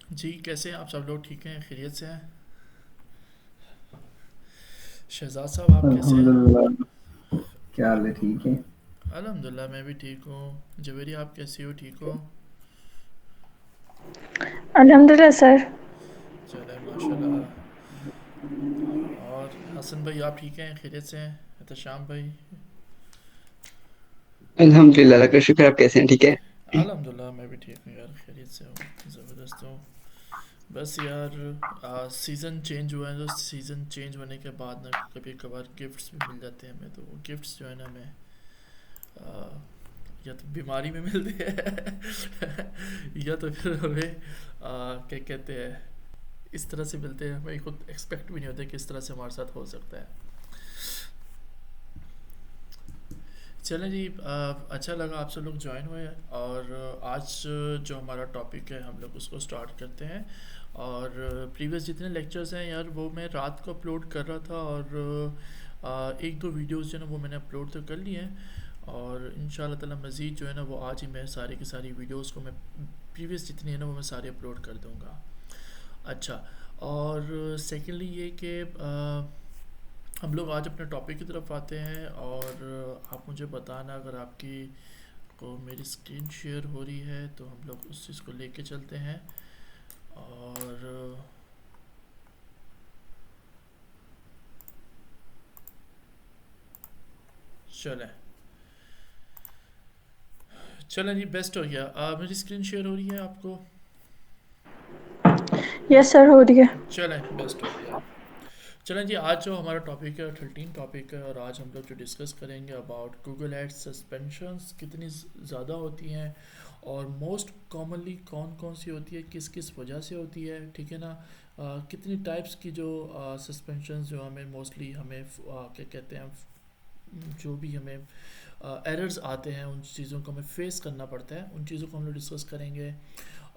जी, कैसे हैं आप सब लोग? ठीक हैं? खैरियत से हैं? शहजाद साहब, आप कैसे हैं? अल्हम्दुलिल्लाह। क्या हाल है? ठीक है। अल्हम्दुलिल्लाह, मैं भी ठीक हूँ। जवेरी, आप कैसी हो? ठीक हो? अल्हम्दुलिल्लाह सर। चले माशाल्लाह। और हसन भाई, आप ठीक हैं? खैरियत से हैं? एहतशाम भाई? अल्हम्दुलिल्लाह, अल्लाह का शुक्र है। आप कैसे हैं? ठीक है। अल्हम्दुलिल्लाह, मैं भी ठीक हूँ यार, खैरियत से हूँ। ज़बरदस्त हूँ। बस यार, सीज़न चेंज हुआ है, तो सीज़न चेंज होने के बाद ना कभी कभार गिफ्ट्स भी मिल जाते हैं हमें। तो वो गिफ्ट्स जो है ना हमें या तो बीमारी में मिलते हैं या तो फिर हमें क्या कहते हैं, इस तरह से मिलते हैं हमें खुद एक्सपेक्ट भी नहीं होता कि इस तरह से हमारे साथ हो सकता है। चलें जी, अच्छा लगा आप सब लोग ज्वाइन हुए। और आज जो हमारा टॉपिक है हम लोग उसको स्टार्ट करते हैं। और प्रीवियस जितने लेक्चर्स हैं यार, वो मैं रात को अपलोड कर रहा था। और एक दो वीडियोस जो है ना वो मैंने अपलोड तो कर लिए हैं। और इंशाल्लाह ताला मज़ीद जो है ना वो आज ही मैं सारी की सारी वीडियोस को मैं प्रीवियस जितनी है ना वो मैं सारी अपलोड कर दूँगा। अच्छा। और सेकेंडली ये कि हम लोग आज अपने टॉपिक की तरफ आते हैं। और आप मुझे बताना अगर आपकी को मेरी स्क्रीन शेयर हो रही है, तो हम लोग उस चीज़ को लेके चलते हैं। और चलें चलें जी, बेस्ट हो गया। मेरी स्क्रीन शेयर हो रही है आपको? यस सर, हो रही है। चलें, बेस्ट हो गया। चलें जी, आज जो हमारा टॉपिक है 13 टॉपिक है। और आज हम लोग जो डिस्कस करेंगे अबाउट गूगल एड्स सस्पेंशंस कितनी ज़्यादा होती हैं, और मोस्ट कॉमनली कौन कौन सी होती है, किस किस वजह से होती है, ठीक है ना। कितनी टाइप्स की जो सस्पेंशंस जो हमें मोस्टली हमें क्या कहते हैं, जो भी हमें एरर्स आते हैं उन चीज़ों को हमें फेस करना पड़ता है, उन चीज़ों को हम लोग डिस्कस करेंगे।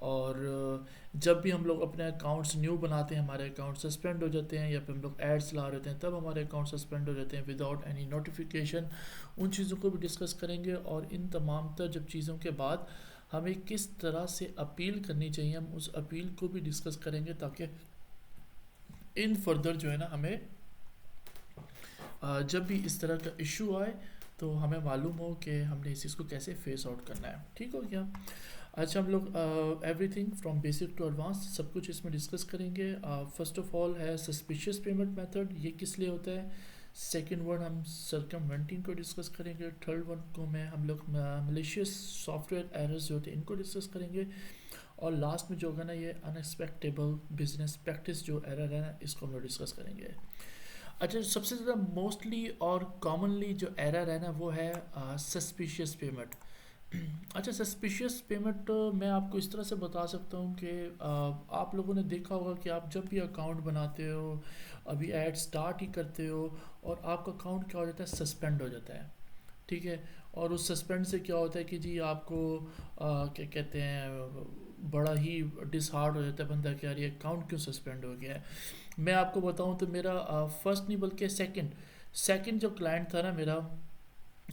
और जब भी हम लोग अपने अकाउंट्स न्यू बनाते हैं, हमारे अकाउंट सस्पेंड हो जाते हैं, या फिर हम लोग एड्स ला रहे हैं तब हमारे अकाउंट सस्पेंड हो जाते हैं विदाउट एनी नोटिफिकेशन, उन चीज़ों को भी डिस्कस करेंगे। और इन तमाम तर जब चीज़ों के बाद हमें किस तरह से अपील करनी चाहिए, हम उस अपील को भी डिस्कस करेंगे, ताकि इन फर्दर जो है ना हमें जब भी इस तरह का इशू आए तो हमें मालूम हो कि हमने इस चीज़ को कैसे फेस आउट करना है। ठीक हो गया। अच्छा, हम लोग everything from basic to advance सब कुछ इसमें डिस्कस करेंगे। फर्स्ट ऑफ ऑल है सस्पिशियस पेमेंट मेथड, ये किस लिए होता है। सेकंड वर्ड हम सर्कमवेंटिंग को डिस्कस करेंगे। थर्ड वन को मैं हम लोग मलेशियस सॉफ्टवेयर एरर्स जो होते हैं इनको डिस्कस करेंगे। और लास्ट में जो होगा ना ये अनएक्सपेक्टेबल बिजनेस प्रैक्टिस जो एरर है ना, इसको हम लोग डिस्कस करेंगे। अच्छा, सबसे ज़्यादा मोस्टली और कॉमनली जो एरर है ना वो है सस्पिशियस पेमेंट। अच्छा, सस्पिशियस पेमेंट मैं आपको इस तरह से बता सकता हूँ कि आप लोगों ने देखा होगा कि आप जब भी अकाउंट बनाते हो, अभी ऐड स्टार्ट ही करते हो, और आपका अकाउंट क्या हो जाता है, सस्पेंड हो जाता है। ठीक है। और उस सस्पेंड से क्या होता है कि जी आपको क्या कहते हैं, बड़ा ही डिसहार्ड हो जाता है बंदा कि यार ये अकाउंट क्यों सस्पेंड हो गया है। मैं आपको बताऊं तो मेरा फर्स्ट नहीं बल्कि सेकंड सेकंड जो क्लाइंट था ना मेरा,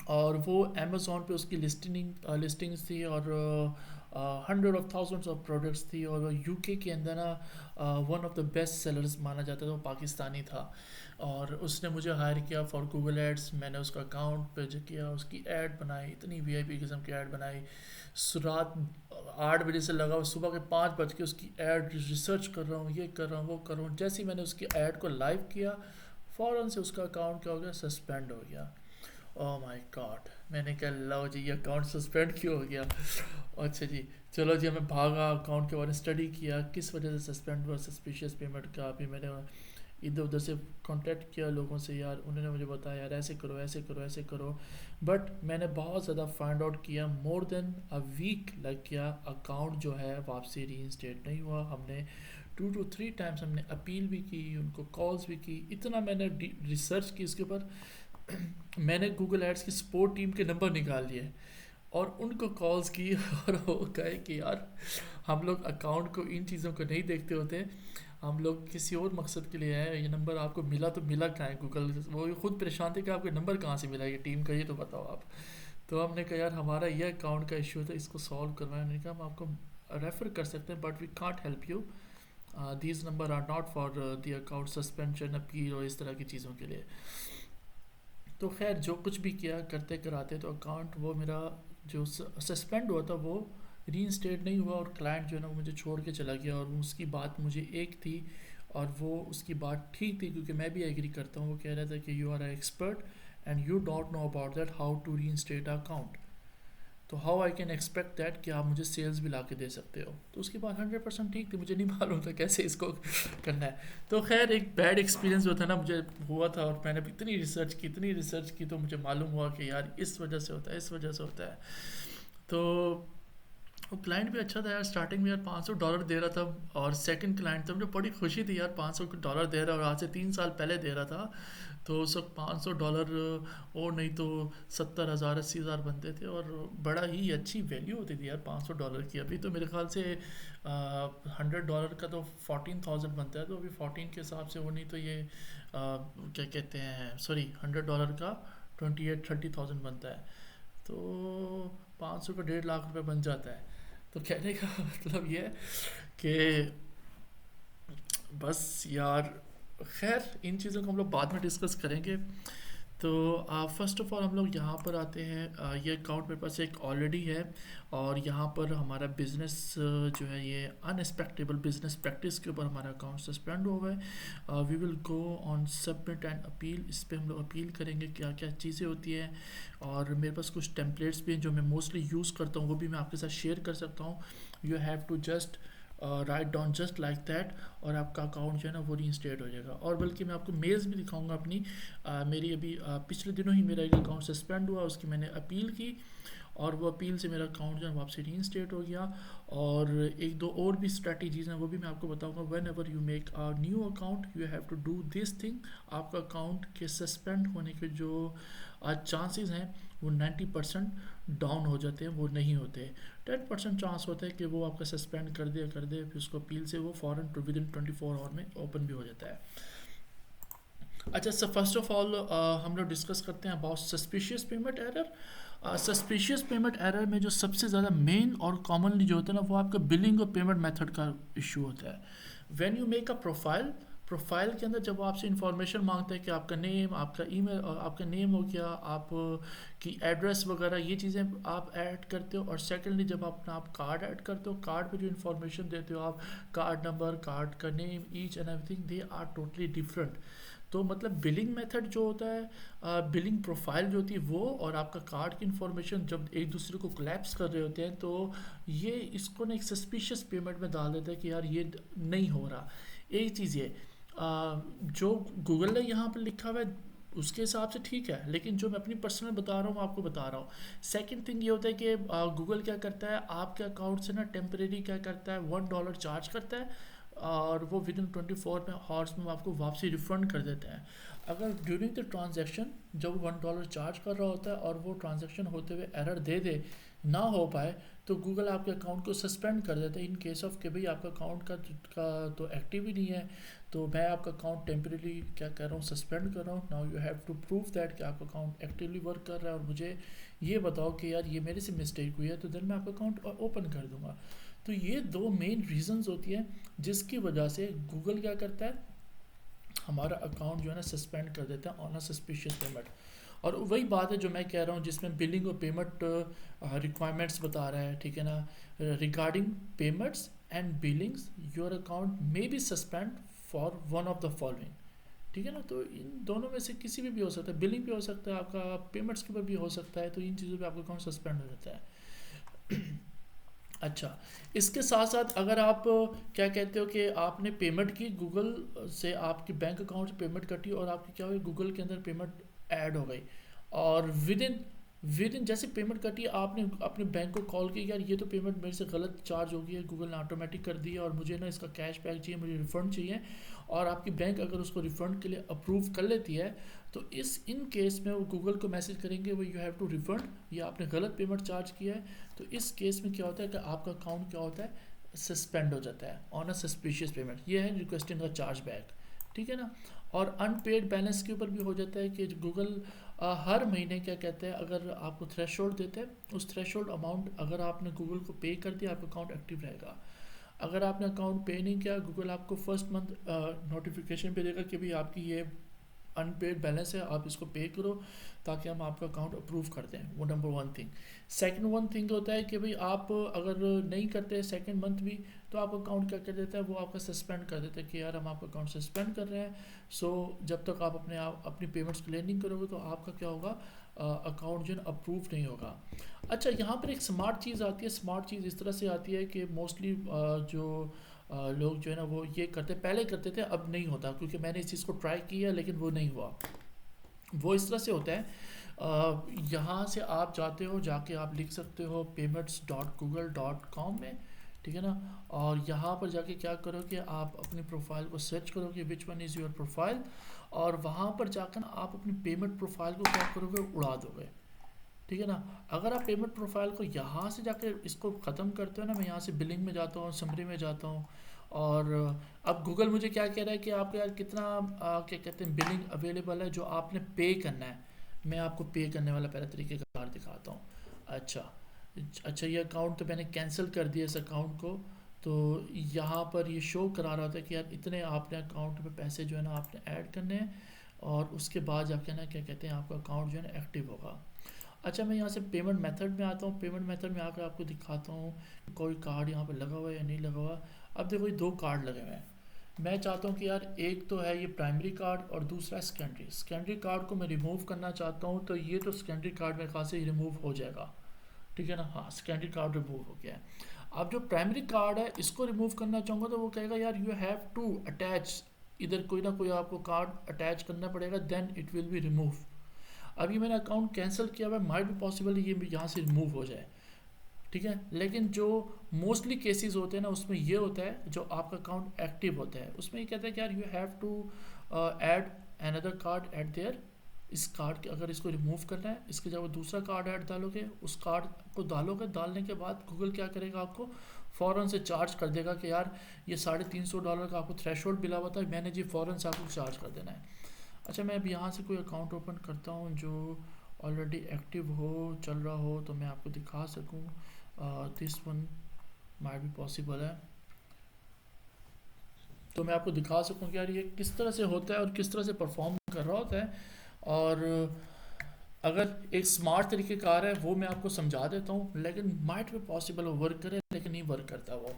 और वो अमेज़ोन पे उसकी लिस्टिंग्स थी, और hundred of thousands of products थी, और वो यूके के अंदर ना one of the best sellers माना जाता था, वो पाकिस्तानी था। और उसने मुझे हायर किया फॉर गूगल एड्स। मैंने उसका अकाउंट पे जो किया, उसकी ऐड बनाई, इतनी वीआईपी किस्म की ऐड बनाई। रात 8 बजे से लगा हुआ सुबह के 5 बज के उसकी ऐड रिसर्च कर रहा हूँ, ये कर रहा हूँ, वो कर रहा हूँ। जैसे ही मैंने उसकी ऐड को लाइव किया, फ़ौरन से उसका अकाउंट क्या हो गया, सस्पेंड हो गया। ओह माय गॉड, मैंने कहा लो जी, ये अकाउंट सस्पेंड क्यों हो गया। अच्छा जी, चलो जी, हमें भागा अकाउंट के बारे में स्टडी किया, किस वजह से सस्पेंड हुआ सस्पिशियस पेमेंट का। अभी मैंने इधर उधर से कांटेक्ट किया लोगों से यार, उन्होंने मुझे बताया यार ऐसे करो ऐसे करो ऐसे करो। बट मैंने बहुत ज़्यादा फाइंड आउट किया, मोर देन अ वीक लग गया, अकाउंट जो है वापसी रीइंस्टेट नहीं हुआ। हमने 2 to 3 टाइम्स हमने अपील भी की, उनको कॉल्स भी की, इतना मैंने रिसर्च की इसके ऊपर। मैंने गूगल एड्स की सपोर्ट टीम के नंबर निकाल लिए और उनको कॉल्स की और वो कहे कि यार हम लोग अकाउंट को इन चीज़ों को नहीं देखते होते, हम लोग किसी और मकसद के लिए आए हैं। ये नंबर आपको मिला तो मिला कहाँ है, गूगल वो खुद परेशान थे कि आपको नंबर कहाँ से मिला ये टीम का, ये तो बताओ आप। तो हमने कहा यार हमारा ये अकाउंट का इशू था, इसको सॉल्व करवाएं। मैंने कहा हम आपको रेफ़र कर सकते हैं, but we can't help you. These number are not for the account suspension, appeal और इस तरह की चीज़ों के लिए। तो खैर जो कुछ भी किया करते कराते, तो अकाउंट वो मेरा जो सस्पेंड हुआ था वो रीइंस्टेट नहीं हुआ, और क्लाइंट जो है ना वो मुझे छोड़ के चला गया। और उसकी बात मुझे एक थी और वो उसकी बात ठीक थी, क्योंकि मैं भी एग्री करता हूँ। वो कह रहा था कि you are a expert and you don't know about that how to reinstate account, तो how I can expect that कि आप मुझे सेल्स भी ला के दे सकते हो। तो उसकी बात 100% ठीक थी, मुझे नहीं मालूम था कैसे इसको करना है। तो खैर एक बैड एक्सपीरियंस जो था ना मुझे हुआ था, और मैंने इतनी रिसर्च की तो मुझे मालूम हुआ कि यार इस वजह से होता है, इस वजह से होता है। तो वो क्लाइंट भी अच्छा था यार, स्टार्टिंग में यार $500 दे रहा था, और सेकंड क्लाइंट था, मुझे बड़ी खुशी थी यार $500 दे रहा है, और आज से 3 साल पहले दे रहा था। तो उस वक्त $500 और नहीं तो 70,000 80,000 बनते थे, और बड़ा ही अच्छी वैल्यू होती थी यार $500 की। अभी तो मेरे ख्याल से $100 का तो 14,000 बनता है, तो अभी 14 के हिसाब से वो नहीं तो ये क्या कहते हैं, सॉरी $100 का 28-30,000 बनता है। तो 500 का 1.5 लाख बन जाता है। तो कहने का मतलब ये है कि बस यार, खैर इन चीज़ों को हम लोग बाद में डिस्कस करेंगे। तो फर्स्ट ऑफ ऑल हम लोग यहाँ पर आते हैं। ये अकाउंट मेरे पास एक ऑलरेडी है, और यहाँ पर हमारा बिज़नेस जो है ये अनएक्सपेक्टेबल बिजनेस प्रैक्टिस के ऊपर हमारा अकाउंट सस्पेंड हुआ है। We will go on submit and appeal. इस पर हम लोग अपील करेंगे क्या क्या चीज़ें होती हैं, और मेरे पास कुछ टेम्पलेट्स भी हैं जो मैं मोस्टली यूज़ करता हूँ, वो भी मैं आपके साथ शेयर कर सकता हूँ। You have to just write down just like that, और आपका अकाउंट जो है ना वो रीइंस्टेट हो जाएगा। और बल्कि मैं आपको मेल्स भी दिखाऊंगा अपनी। मेरी अभी पिछले दिनों ही मेरा एक अकाउंट सस्पेंड हुआ, उसकी मैंने अपील की, और वो अपील से मेरा अकाउंट जो है वापसी रीइंस्टेट हो गया। और एक दो और भी स्ट्रैटेजीज़ हैं, वो भी मैं आपको बताऊंगा। Whenever you make a new account you have to do this thing. आपका अकाउंट के सस्पेंड होने के जो चांसेस हैं वो 90% डाउन हो जाते हैं, वो नहीं होते। 10% चांस होता है कि वो आपका सस्पेंड कर दे, फिर उसको अपील से वो फ़ौरन विदिन 24 आवर में ओपन भी हो जाता है। अच्छा, सर फर्स्ट ऑफ ऑल हम लोग डिस्कस करते हैं about suspicious payment error. Suspicious payment error में जो सबसे ज़्यादा मेन और कॉमनली जो होता है ना वो आपका बिलिंग और पेमेंट मेथड का इशू होता है। When you make a profile के अंदर जब आपसे इंफॉर्मेशन मांगता है कि आपका नेम, आपका ईमेल, और आपका नेम हो गया, आप की एड्रेस वगैरह, ये चीज़ें आप ऐड करते हो। और सेकेंडली जब आप कार्ड ऐड करते हो, कार्ड पे जो इन्फॉर्मेशन देते हो आप, कार्ड नंबर, कार्ड का name, each and everything they are totally different. तो मतलब बिलिंग मेथड जो होता है, बिलिंग प्रोफाइल जो होती है वो, और आपका कार्ड की इन्फॉर्मेशन जब एक दूसरे को कोलैप्स कर रहे होते हैं, तो ये इसको ना एक सस्पिशियस पेमेंट में डाल देता है कि यार ये नहीं हो रहा। एक चीज़ ये जो गूगल ने यहाँ पर लिखा हुआ है उसके हिसाब से ठीक है, लेकिन जो मैं अपनी पर्सनल बता रहा हूँ आपको बता रहा हूँ। सेकंड थिंग ये होता है कि गूगल क्या करता है, आपके अकाउंट से ना टेम्परेरी क्या करता है, $1 चार्ज करता है, और वो विद इन 24 में हॉर्स में आपको वापसी रिफ़ंड कर देते हैं। अगर ड्यूरिंग द ट्रांजैक्शन जब $1 चार्ज कर रहा होता है और वो ट्रांजैक्शन होते हुए एरर दे ना हो पाए, तो गूगल आपके अकाउंट को सस्पेंड कर देता है इन केस ऑफ कि भाई आपका अकाउंट का तो एक्टिव ही नहीं है, तो मैं आपका अकाउंट टेम्परेरी क्या कर रहा हूँ, सस्पेंड कर रहा हूँ। Now you have to prove that कि आपका अकाउंट एक्टिवली वर्क कर रहा है, और मुझे ये बताओ कि यार ये मेरे से मिस्टेक हुई है, तो देन मैं आपका अकाउंट ओपन कर दूँगा। तो ये दो मेन रीजंस होती हैं जिसकी वजह से गूगल क्या करता है, हमारा अकाउंट जो है ना सस्पेंड कर देता है ऑन अ सस्पिशियस पेमेंट। और वही बात है जो मैं कह रहा हूँ, जिसमें बिलिंग और पेमेंट रिक्वायरमेंट्स बता रहा है, ठीक है ना। Regarding payments and Billings your account may be suspend for one of the following, ठीक है ना। तो इन दोनों में से किसी भी हो सकता है, बिलिंग भी हो सकता है, आपका पेमेंट्स के ऊपर भी हो सकता है, तो इन चीज़ों पे आपका अकाउंट सस्पेंड हो जाता है। अच्छा, इसके साथ साथ अगर आप क्या कहते हो कि आपने पेमेंट की गूगल से, आपके बैंक अकाउंट से पेमेंट कटी, और आपकी क्या हुई, गूगल के अंदर पेमेंट ऐड हो गई, और विद इन जैसे पेमेंट कटी आपने अपने बैंक को कॉल किया, यार ये तो पेमेंट मेरे से गलत चार्ज हो गई है, गूगल ने ऑटोमेटिक कर दी है, और मुझे ना इसका कैश बैक चाहिए, मुझे रिफ़ंड चाहिए। और आपकी बैंक अगर उसको रिफ़ंड के लिए अप्रूव कर लेती है, तो इन केस में वो गूगल को मैसेज करेंगे वो यू हैव टू रिफ़ंड, या आपने गलत पेमेंट चार्ज किया है। तो इस केस में क्या होता है कि आपका अकाउंट क्या होता है, सस्पेंड हो जाता है ऑन अ सस्पिशियस पेमेंट। ये है रिक्वेस्टिंग अ चार्ज बैक, ठीक है ना। और अनपेड बैलेंस के ऊपर भी हो जाता है कि गूगल हर महीने क्या कहते हैं, अगर आपको थ्रेशोल्ड देते हैं, उस थ्रेशोल्ड अमाउंट अगर आपने गूगल को पे कर दिया, आपका अकाउंट एक्टिव रहेगा। अगर आपने अकाउंट पे नहीं किया, गूगल आपको फर्स्ट मंथ नोटिफिकेशन पे देगा कि भाई आपकी ये अनपेड बैलेंस है, आप इसको पे करो ताकि हम आपका अकाउंट अप्रूव कर दें। वो number one thing. Second one thing होता है कि भाई आप अगर नहीं करते सेकंड मंथ भी, तो आपका अकाउंट क्या कर देता है, वो आपका सस्पेंड कर देता है कि यार हम आपका अकाउंट सस्पेंड कर रहे हैं। सो जब तक आप अपनी पेमेंट्स क्लियर नहीं करोगे तो आपका क्या होगा, अकाउंट जो है अप्रूव नहीं होगा। अच्छा, यहाँ पर एक स्मार्ट चीज़ आती है। स्मार्ट चीज़ इस तरह से आती है कि मोस्टली जो लोग जो है ना वो ये करते, पहले करते थे, अब नहीं होता, क्योंकि मैंने इस चीज़ को ट्राई किया लेकिन वो नहीं हुआ। वो इस तरह से होता है, यहाँ से आप जाते हो, जाके आप लिख सकते हो payments.google.com में, ठीक है ना। और यहाँ पर जाके क्या करो कि आप अपनी प्रोफाइल को सर्च करो कि which one is your profile, और वहाँ पर जाकर ना आप अपनी पेमेंट प्रोफाइल को क्या करोगे, उड़ा दोगे, ठीक है ना। अगर आप पेमेंट प्रोफाइल को यहाँ से जाकर इसको ख़त्म करते हो ना, मैं यहाँ से बिलिंग में जाता हूँ, समरी में जाता हूँ, और अब गूगल मुझे क्या कह रहा है कि आपको यार कितना क्या कहते हैं बिलिंग अवेलेबल है जो आपने पे करना है। मैं आपको पे करने वाला पहला तरीके का कार्ड दिखाता हूँ। अच्छा, अच्छा, ये अकाउंट तो मैंने कैंसिल कर दिया इस अकाउंट को। तो यहाँ पर ये शो करा रहा था कि यार इतने आपने अकाउंट में पैसे जो है ना आपने ऐड करने हैं, और उसके बाद जाके ना क्या कहते हैं आपका अकाउंट जो है ना एक्टिव होगा। अच्छा, मैं यहाँ से पेमेंट मेथड में आता हूँ। पेमेंट मेथड में आकर आपको दिखाता हूँ कोई कार्ड यहाँ पे लगा हुआ है या नहीं लगा हुआ। अब देखो, ये दो कार्ड लगे हुए हैं। मैं चाहता हूँ कि यार एक तो है ये प्राइमरी कार्ड और दूसरा सेकेंडरी। सेकेंडरी कार्ड को मैं रिमूव करना चाहता हूँ, तो ये तो सेकेंडरी कार्ड मेरे ख्याल से रिमूव हो जाएगा, ठीक है ना। हाँ, सेकेंडरी कार्ड रिमूव हो गया है। अब जो प्राइमरी कार्ड है इसको रिमूव करना चाहूँगा तो वो कहेगा यार यू हैव टू अटैच, इधर कोई ना कोई आपको कार्ड अटैच करना पड़ेगा, then it will be remove. अभी मैंने अकाउंट कैंसिल किया हुआ है, माइट भी पॉसिबल ये यहाँ से रिमूव हो जाए, ठीक है। लेकिन जो मोस्टली केसेस होते हैं ना उसमें ये होता है, जो आपका अकाउंट एक्टिव होता है उसमें ये कहता है कि यार you have to add another card at there. इस कार्ड के अगर इसको रिमूव करना है, इसके जब दूसरा कार्ड ऐड डालोगे, उस कार्ड को डालोगे, डालने के बाद गूगल क्या करेगा, आपको फ़ौरन से चार्ज कर देगा कि यार ये $350 का आपको थ्रेशोल्ड मिला हुआ था, मैंने जी फ़ौरन से आपको चार्ज कर देना है। अच्छा, मैं अब यहाँ से कोई अकाउंट ओपन करता हूँ जो ऑलरेडी एक्टिव हो, चल रहा हो, तो मैं आपको दिखा सकूँ। दिस वन माइट भी पॉसिबल है, तो मैं आपको दिखा सकूँ कि यार ये किस तरह से होता है और किस तरह से परफॉर्म कर रहा होता है। और अगर एक स्मार्ट तरीके कार है वो मैं आपको समझा देता हूँ, लेकिन माइट भी पॉसिबल हो वर्क करे, लेकिन नहीं वर्क करता वो।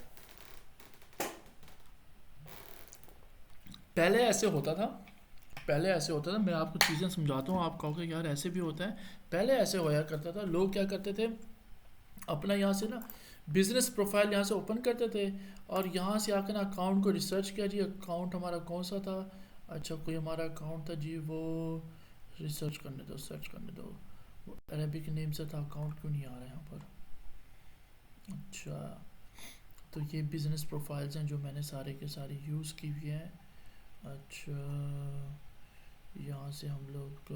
पहले ऐसे होता था, पहले ऐसे होता था, मैं आपको चीज़ें समझाता हूँ, आप कहोगे यार ऐसे भी होता है। पहले ऐसे होया करता था, लोग क्या करते थे, अपना यहाँ से ना बिजनेस प्रोफाइल यहाँ से ओपन करते थे, और यहाँ से आकर ना अकाउंट को रिसर्च किया जी, अकाउंट हमारा कौन सा था। अच्छा, कोई हमारा अकाउंट था जी, वो रिसर्च करने दो, सर्च करने दो, वो अरेबिक नेम से था, अकाउंट क्यों नहीं आ रहा है यहाँ पर। अच्छा, तो ये बिज़नेस प्रोफाइल्स हैं जो मैंने सारे के सारे यूज़ की हुई हैं। अच्छा, यहाँ से हम लोग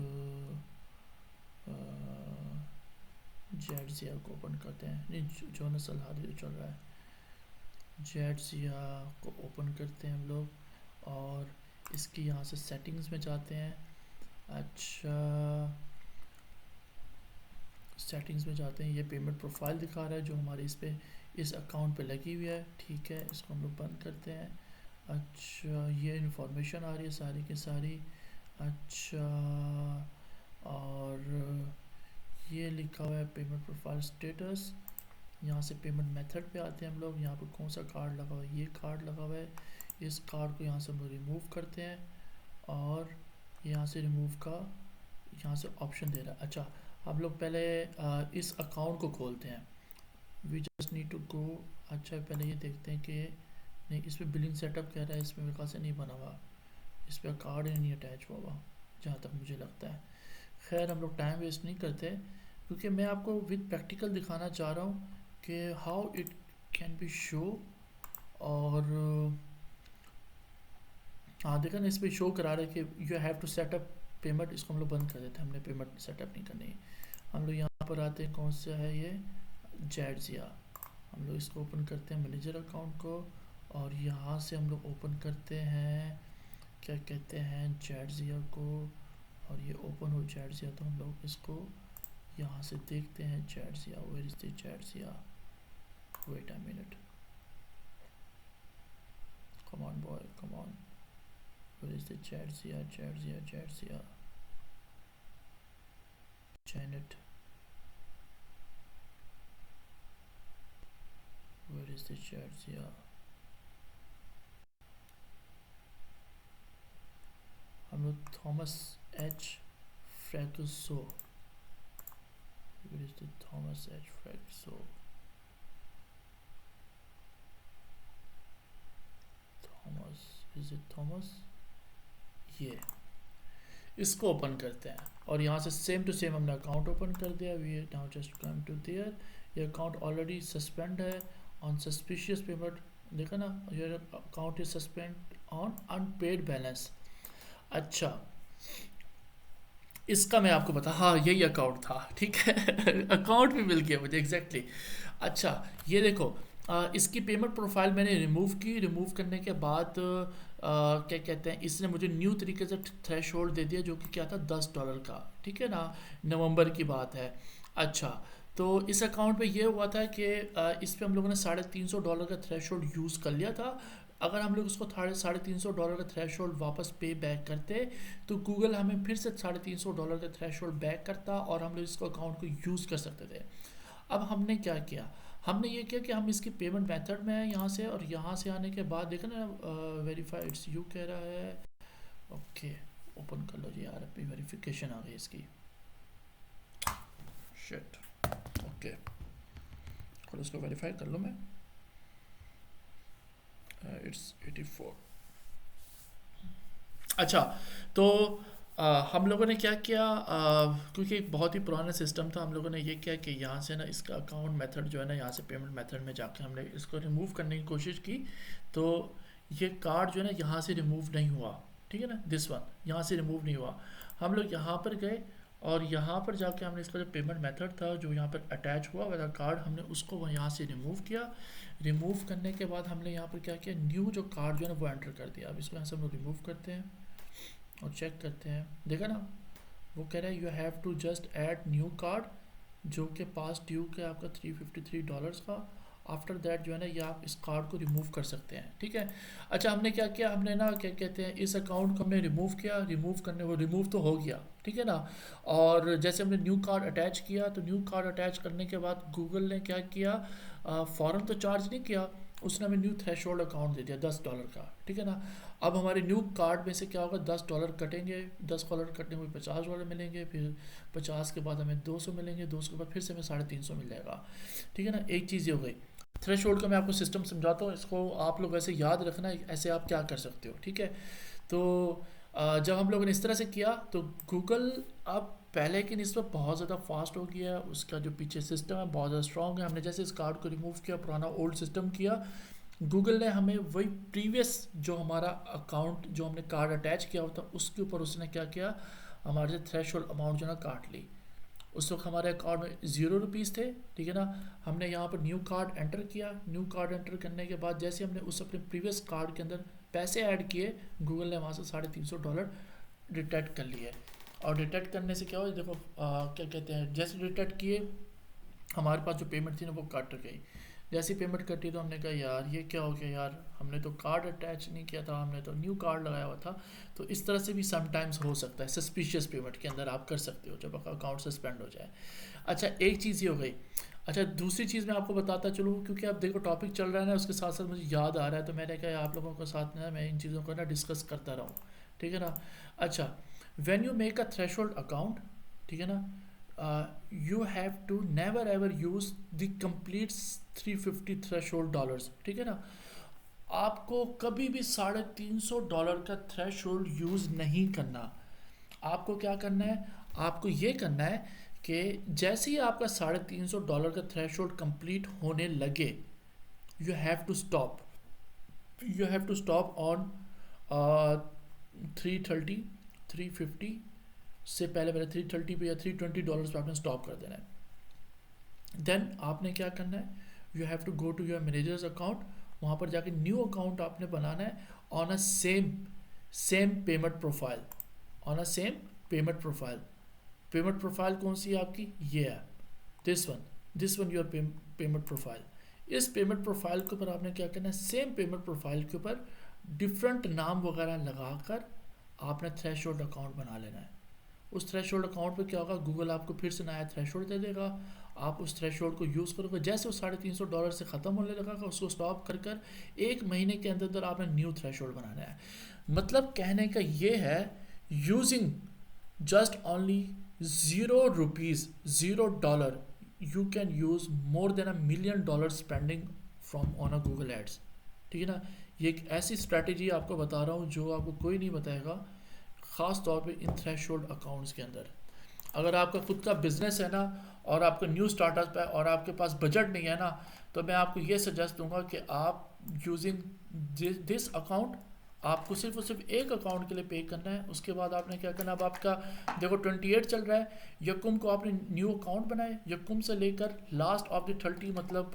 जेडजिया को ओपन करते हैं, नहीं जोनस अलहादी जो चल रहा है, जेडजिया को ओपन करते हैं हम लोग, और इसकी यहाँ से सेटिंग्स में जाते हैं। अच्छा, सेटिंग्स में जाते हैं, ये पेमेंट प्रोफाइल दिखा रहा है जो हमारे इस अकाउंट पे लगी हुई है, ठीक है। इसको हम लोग बंद करते हैं। अच्छा, ये इन्फॉर्मेशन आ रही है सारी की सारी। अच्छा, और ये लिखा हुआ है पेमेंट प्रोफाइल स्टेटस। यहाँ से पेमेंट मेथड पे आते हैं हम लोग, यहाँ पर कौन सा कार्ड लगा हुआ है, ये कार्ड लगा हुआ है। इस कार्ड को यहाँ से हम लोग रिमूव करते हैं, और यहाँ से रिमूव का यहाँ से ऑप्शन दे रहा है। अच्छा, हम लोग पहले इस अकाउंट को खोलते हैं, we just need to go. अच्छा, पहले ये देखते हैं कि नहीं, इस पर बिलिंग सेटअप कह रहा है, इसमें मेरे ख्याल से नहीं बना हुआ, इस पर कार्ड ही नहीं अटैच हुआ हुआ जहाँ तक मुझे लगता है। खैर, हम लोग टाइम वेस्ट नहीं करते, क्योंकि मैं आपको विद प्रैक्टिकल दिखाना चाह रहा हूँ कि how it can be show. और हाँ, देखा ना, इस पर शो करा रहा है कि you have to setup payment. इसको हम लोग बंद कर देते हैं, हमने पेमेंट सेटअप नहीं करनी। हम लोग यहाँ पर आते हैं, कौन सा है ये, जेडजिया। हम लोग इसको ओपन करते हैं मैनेजर अकाउंट को, और यहाँ से हम लोग ओपन करते हैं क्या कहते हैं जेडजिया को, और ये ओपन हो चैट्स या, तो हम लोग इसको यहाँ से देखते हैं चैट्स या, वेयर इज द चैट्स या, wait a minute, come on boy come on, where is the chats या, Janet, where is the church? Yeah, हम लोग थॉमस एच फ्रैगसो, where is the Thomas H फ्रैगसो, थॉमस, is it थॉमस, ये इसको open करते हैं और यहाँ से सेम टू सेम हमने अकाउंट ओपन कर दिया। We now just come to there, ये अकाउंट ऑलरेडी सस्पेंड है ऑन सस्पिशियस पेमेंट, देखा ना, your account is suspend on unpaid balance. अच्छा, इसका मैं आपको बता, हाँ यही अकाउंट था, ठीक है अकाउंट भी मिल गया मुझे एग्जैक्टली। अच्छा ये देखो, इसकी पेमेंट प्रोफाइल मैंने रिमूव की, रिमूव करने के बाद क्या कहते हैं, इसने मुझे न्यू तरीके से थ्रेश होल्ड दे दिया जो कि क्या था $10 का, ठीक है ना, नवंबर की बात है। अच्छा तो इस अकाउंट पे ये हुआ था कि इस पे हम लोगों ने $350 का थ्रेश होल्ड यूज़ कर लिया था। अगर हम लोग उसको $350 का थ्रेश होल्ड वापस पे बैक करते तो गूगल हमें फिर से $350 का थ्रेश होल्ड बैक करता और हम लोग इसको अकाउंट को यूज़ कर सकते थे। अब हमने क्या किया, हमने ये किया कि हम इसकी पेमेंट मेथड में है यहाँ से, और यहाँ से आने के बाद देखा ना वेरीफाई इट्स यू कह रहा है, ओके ओपन कर लो जी यार, अपनी वेरिफिकेशन आ गई इसकी, शिट, ओके और उसको वेरीफाई कर लो, मैं इट्स 84। अच्छा तो हम लोगों ने क्या किया, क्योंकि एक बहुत ही पुराना सिस्टम था, हम लोगों ने ये किया कि यहाँ से ना इसका अकाउंट मेथड जो है ना, यहाँ से पेमेंट मेथड में जाके हमने इसको रिमूव करने की कोशिश की, तो ये कार्ड जो है ना यहाँ से रिमूव नहीं हुआ, ठीक है ना, दिस वन यहाँ से रिमूव नहीं हुआ। हम लोग यहाँ पर गए और यहाँ पर जाके हमने इसका जो पेमेंट मेथड था जो यहाँ पर अटैच हुआ वाला कार्ड, हमने उसको यहाँ से रिमूव किया। रिमूव करने के बाद हमने यहाँ पर क्या किया, न्यू जो कार्ड जो है ना वो एंटर कर दिया। अब इसको यहाँ से हम लोग रिमूव करते हैं और चेक करते हैं, देखा ना वो कह रहा है you have to just add new card, जो कि पास ड्यू के आपका $353 का। आफ्टर दैट जो है ना ये आप इस कार्ड को रिमूव कर सकते हैं, ठीक है। अच्छा हमने क्या किया, हमने ना क्या कहते हैं, इस अकाउंट को हमने रिमूव किया, रिमूव करने वो रिमूव तो हो गया, ठीक है ना। और जैसे हमने न्यू कार्ड अटैच किया, तो न्यू कार्ड अटैच करने के बाद गूगल ने क्या किया, फ़ौरन तो चार्ज नहीं किया, उसने हमें न्यू थ्रेशोल्ड अकाउंट दे दिया $10 का, ठीक है ना। अब हमारे न्यू कार्ड में से क्या होगा, $10 कटेंगे, $10 कटने में $50 मिलेंगे, फिर 50 के बाद हमें 200 मिलेंगे, 200 के बाद फिर से हमें 350 मिल जाएगा, ठीक है ना। एक चीज़ ये हो गई। थ्रेशोल्ड का मैं आपको सिस्टम समझाता हूँ, इसको आप लोग ऐसे याद रखना, ऐसे आप क्या कर सकते हो, ठीक है। तो जब हम लोगों ने इस तरह से किया तो गूगल अब पहले की निस्बत बहुत ज़्यादा फास्ट हो गया है, उसका जो पीछे सिस्टम है बहुत ज़्यादा स्ट्रॉन्ग है। हमने जैसे इस कार्ड को रिमूव किया, पुराना ओल्ड सिस्टम किया, गूगल ने हमें वही प्रीवियस जो हमारा अकाउंट जो हमने कार्ड अटैच किया होता उसके ऊपर उसने क्या किया, हमारे से थ्रेशोल्ड अमाउंट जो ना काट ली। उस वक्त हमारे अकाउंट में ₹0 थे, ठीक है ना। हमने यहाँ पर न्यू कार्ड एंटर किया, न्यू कार्ड एंटर करने के बाद जैसे हमने उस अपने प्रीवियस कार्ड के अंदर पैसे ऐड किए, गूगल ने वहाँ से $350 डिटेक्ट कर लिए। और डिटेक्ट करने से क्या हो, देखो क्या कहते हैं, जैसे डिटेक्ट किए हमारे पास जो पेमेंट थी ना वो कट गई। जैसी पेमेंट कटी तो हमने कहा यार ये क्या हो गया यार, हमने तो कार्ड अटैच नहीं किया था, हमने तो न्यू कार्ड लगाया हुआ था। तो इस तरह से भी समटाइम्स हो सकता है, सस्पिशियस पेमेंट के अंदर आप कर सकते हो जब अकाउंट सस्पेंड हो जाए। अच्छा एक चीज़ ये हो गई। अच्छा दूसरी चीज़ मैं आपको बताता चलूँ, क्योंकि अब देखो टॉपिक चल रहा है ना, उसके साथ साथ मुझे याद आ रहा है, तो मैंने कहा आप लोगों के साथ ना मैं इन चीज़ों को ना डिस्कस करता रहूँ, ठीक है ना। अच्छा when you make a threshold account, ठीक है ना, you have to never ever use the complete 350 $350, ठीक है ना। आपको कभी भी $350 का थ्रेशोल्ड यूज़ नहीं करना। आपको क्या करना है, आपको ये करना है कि जैसे ही आपका $350 का थ्रेशोल्ड कंप्लीट होने लगे, you have to stop on 330 350 से पहले $330 पे या $320 पे आपने स्टॉप कर देना है। देन आपने क्या करना है, you have to go to your manager's account, वहाँ पर जाके न्यू अकाउंट आपने बनाना है on a same payment profile, on a same payment profile. Payment profile कौन सी है आपकी, ये है this one your payment profile. इस पेमेंट प्रोफाइल के ऊपर आपने क्या करना है, सेम पेमेंट प्रोफाइल के ऊपर डिफरेंट नाम वगैरह लगाकर आपने थ्रेशोल्ड अकाउंट बना लेना है। उस थ्रेशोल्ड अकाउंट पे क्या होगा, गूगल आपको फिर से नया थ्रेशोल्ड दे देगा, आप उस थ्रेशोल्ड को यूज़ करोगे, जैसे वो $350 से ख़त्म होने लगेगा उसको स्टॉप कर कर 1 महीने के अंदर अंदर आपने न्यू थ्रेशोल्ड बनाना है। मतलब कहने का ये है, using just only ₹0, $0, you can use more than $1 million spending from on a Google Ads। ठीक है ना, ये एक ऐसी स्ट्रैटेजी आपको बता रहा हूँ जो आपको कोई नहीं बताएगा, ख़ास तौर पे इन थ्रेशोल्ड अकाउंट्स के अंदर। अगर आपका खुद का बिजनेस है ना और आपका न्यू स्टार्टअप है और आपके पास बजट नहीं है ना, तो मैं आपको ये सजेस्ट दूंगा कि आप यूजिंग दिस अकाउंट, आपको सिर्फ और सिर्फ एक अकाउंट के लिए पे करना है। उसके बाद आपने क्या करना, अब आपका देखो 28 चल रहा है, यकुम को आपने न्यू अकाउंट बनाए, यकुम से लेकर लास्ट ऑफ द 30 मतलब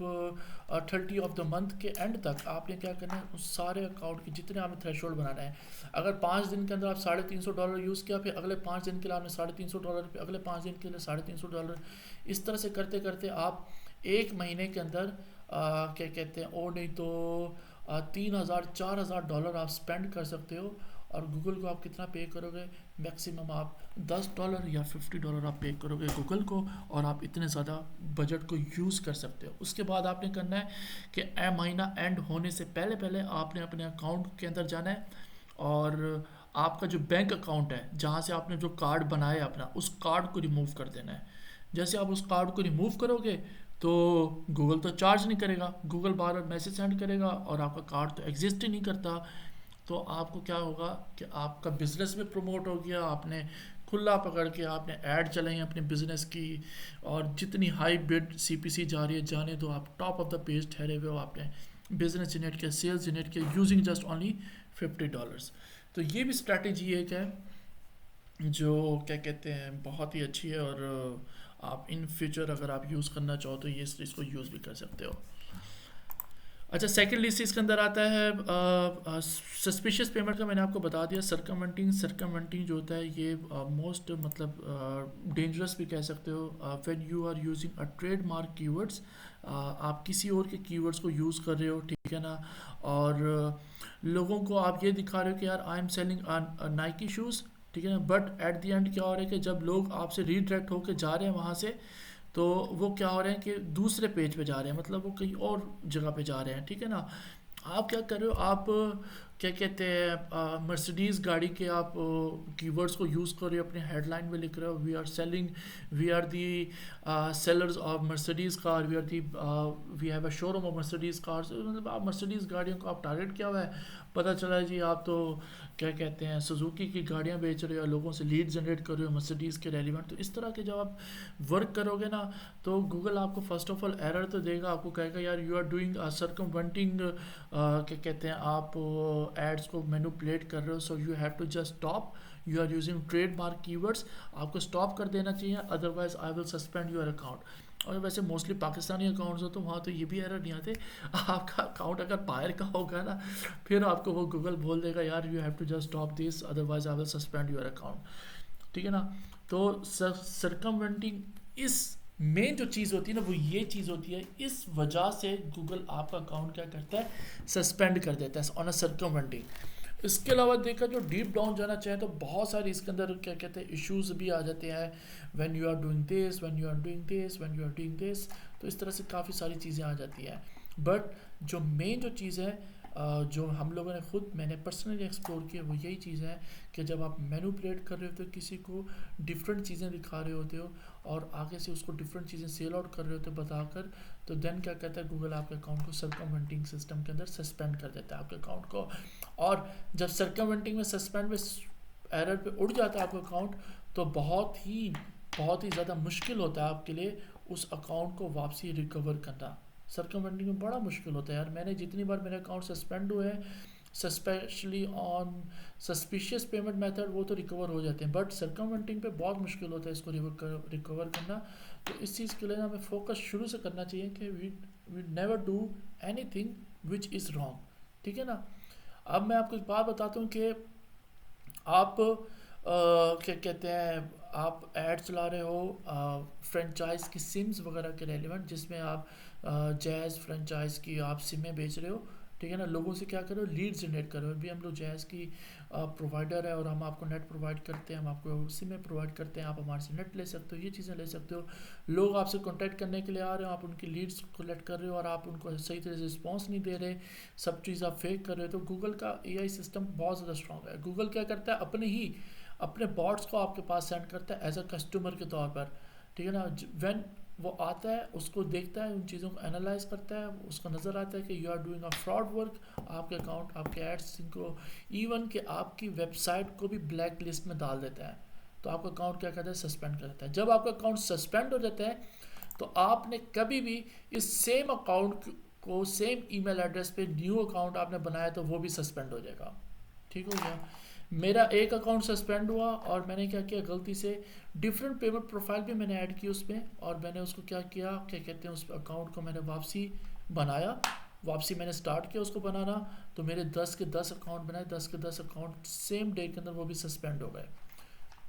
30 ऑफ द मंथ के एंड तक आपने क्या करना है, उस सारे अकाउंट के जितने आपने थ्रेशोल्ड बनाना है। अगर 5 दिन के अंदर आप $350 यूज़ किया, फिर अगले 5 दिन के लिए आपने $350, फिर अगले 5 दिन के लिए $350, इस तरह से करते करते आप 1 महीने के अंदर क्या कहते हैं, और नहीं तो $3,000-4,000 आप स्पेंड कर सकते हो। और गूगल को आप कितना पे करोगे, मैक्सिमम आप $10 या $50 आप पे करोगे गूगल को, और आप इतने ज़्यादा बजट को यूज़ कर सकते हो। उसके बाद आपने करना है कि महीना एंड होने से पहले पहले आपने अपने अकाउंट के अंदर जाना है और आपका जो बैंक अकाउंट है जहाँ से आपने जो कार्ड बनाया अपना, उस कार्ड को रिमूव कर देना है। जैसे आप उस कार्ड को रिमूव करोगे तो गूगल तो चार्ज नहीं करेगा, गूगल बार बार मैसेज सेंड करेगा और आपका कार्ड तो एग्जिस्ट ही नहीं करता। तो आपको क्या होगा कि आपका बिज़नेस में प्रमोट हो गया, आपने खुला पकड़ के आपने ऐड चलाई अपने बिज़नेस की, और जितनी हाई बिड CPC जा रही है जाने दो, आप टॉप ऑफ द पेज ठहरे हुए हो, आपने बिज़नेस जनरेट किया, सेल्स जनरेट किया यूजिंग जस्ट ओनली $50। तो ये भी स्ट्रैटेजी एक है जो क्या कहते हैं बहुत ही अच्छी है, और आप इन फ्यूचर अगर आप यूज़ करना चाहो तो ये इसको यूज़ भी कर सकते हो। अच्छा, सेकेंड लिस्ट इसके अंदर आता है सस्पिशियस पेमेंट का। मैंने आपको बता दिया। सरकमवेंटिंग जो होता है ये मोस्ट मतलब डेंजरस भी कह सकते हो। When you are using a trademark keywords, आप किसी और के कीवर्ड्स को यूज़ कर रहे हो, ठीक है ना, और लोगों को आप ये दिखा रहे हो कि यार I am selling Nike shoes, ठीक है ना, बट एट द एंड क्या हो रहा है कि जब लोग आपसे रीडायरेक्ट होकर जा रहे हैं वहाँ से, तो वो क्या हो रहे हैं कि दूसरे पेज पे जा रहे हैं, मतलब वो कहीं और जगह पे जा रहे हैं, ठीक है ना। आप क्या कर रहे हो, आप क्या कहते हैं मर्सिडीज़ गाड़ी के आप कीवर्ड्स को यूज़ कर रहे हो, अपने हेडलाइन में लिख रहे हो we are the sellers of Mercedes car, we have a showroom of Mercedes cars. मतलब आप मर्सिडीज़ गाड़ियों को आप टारगेट किया हुआ है, पता चला है जी आप तो क्या कहते हैं सुजुकी की गाड़ियाँ बेच रहे हो, लोगों से लीड जनरेट कर रहे हो मर्सिडीज़ के रेलिवेंट। तो इस तरह के जब आप वर्क करोगे ना, तो गूगल आपको फर्स्ट ऑफ ऑल एरर तो देगा, आपको कहेगा यार यू आर डूइंग सरकमवेंटिंग, क्या कहते हैं आप एड्स को मैनिपुलेट कर रहे हो, so you have to just stop, you are using trademark keywords, आपको स्टॉप कर देना चाहिए, otherwise I will suspend your account. और वैसे मोस्टली पाकिस्तानी अकाउंट्स हो तो वहाँ तो ये भी एरर नहीं आते। आपका अकाउंट अगर बाहर का होगा ना, फिर आपको वो गूगल बोल देगा यार you have to just stop this, otherwise I will suspend your account, ठीक है ना। तो सरकमवेंटिंग इस मेन जो चीज़ होती है ना, वो ये चीज़ होती है, इस वजह से गूगल आपका अकाउंट क्या करता है, सस्पेंड कर देता है ऑन अ सरकमवेंटिंग। इसके अलावा देखा जो डीप डाउन जाना चाहे तो बहुत सारे इसके अंदर क्या कहते हैं इश्यूज भी आ जाते हैं, when you are doing this, when you are doing this, when you are doing this, तो इस तरह से काफ़ी सारी चीज़ें आ जाती हैं। बट जो मेन जो चीज़ है जो हम लोगों ने खुद मैंने पर्सनली एक्सप्लोर किया, वो यही चीज़ है कि जब आप मैनिपुलेट कर रहे होते हो, किसी को डिफरेंट चीज़ें दिखा रहे होते हो और आगे से उसको डिफरेंट चीज़ें सेल आउट कर रहे होते हो बताकर, तो देन क्या कहता है गूगल आपके अकाउंट को सरकमवेंटिंग सिस्टम के अंदर सस्पेंड कर देता है आपके अकाउंट को। और जब सरकमवेंटिंग में सस्पेंड में एरर पे उड़ जाता है आपका अकाउंट, तो बहुत ही ज़्यादा मुश्किल होता है आपके लिए उस अकाउंट को वापसी रिकवर करना। सरकमवेंटिंग में बड़ा मुश्किल होता है यार। मैंने जितनी बार मेरे अकाउंट सस्पेंड हुए हैं, specially on suspicious payment method, वो तो रिकवर हो जाते हैं, बट सरकमवेंटिंग पे बहुत मुश्किल होता है इसको रिकवर करना। तो इस चीज़ के लिए हमें फोकस शुरू से करना चाहिए कि we never do anything which is wrong, ठीक है ना। अब मैं आपको एक बात बताता हूँ कि आप क्या कहते हैं, आप ऐड चला रहे हो फ्रेंचाइज की सिम्स वगैरह के रेलिवेंट, जिसमें आप जैज़ फ्रेंचाइज की आप सिमें बेच रहे हो, ठीक है ना, लोगों से क्या करो, लीड जनरेट करो। अभी हम लोग जैज़ की प्रोवाइडर है और हम आपको नेट प्रोवाइड करते हैं, हम आपको सिमें प्रोवाइड करते हैं, आप हमारे से नेट ले सकते हो, ये चीज़ें ले सकते हो। लोग आपसे कॉन्टैक्ट करने के लिए आ रहे हो, आप उनकी लीड्स कलेक्ट कर रहे हो और आप उनको सही तरह से रिस्पॉन्स नहीं दे रहे, सब चीज़ आप फेक कर रहे हो। तो गूगल का AI सिस्टम बहुत ज़्यादा स्ट्रॉन्ग है। गूगल क्या करता है, अपने बॉट्स को आपके पास सेंड करता है एज अ कस्टमर के तौर पर, ठीक है ना। व्हेन वो आता है, उसको देखता है, उन चीज़ों को एनालाइज करता है, उसको नज़र आता है कि you are doing a fraud work, आपके अकाउंट, आपके एड्स को, इवन कि आपकी वेबसाइट को भी ब्लैक लिस्ट में डाल देता है। तो आपका अकाउंट क्या करता है, सस्पेंड कर देता है। जब आपका अकाउंट सस्पेंड हो जाता है तो आपने कभी भी इस सेम अकाउंट को, सेम ईमेल एड्रेस पे न्यू अकाउंट आपने बनाया तो वो भी सस्पेंड हो जाएगा। ठीक हो गया। मेरा एक अकाउंट सस्पेंड हुआ और मैंने क्या किया, गलती से डिफरेंट पेमेंट प्रोफाइल भी मैंने ऐड की उसमें, और मैंने उसको क्या किया, क्या कहते हैं, उस अकाउंट को मैंने वापसी मैंने स्टार्ट किया उसको बनाना। तो मेरे 10 के 10 अकाउंट बनाए, 10 के 10 अकाउंट सेम डे के अंदर वो भी सस्पेंड हो गए।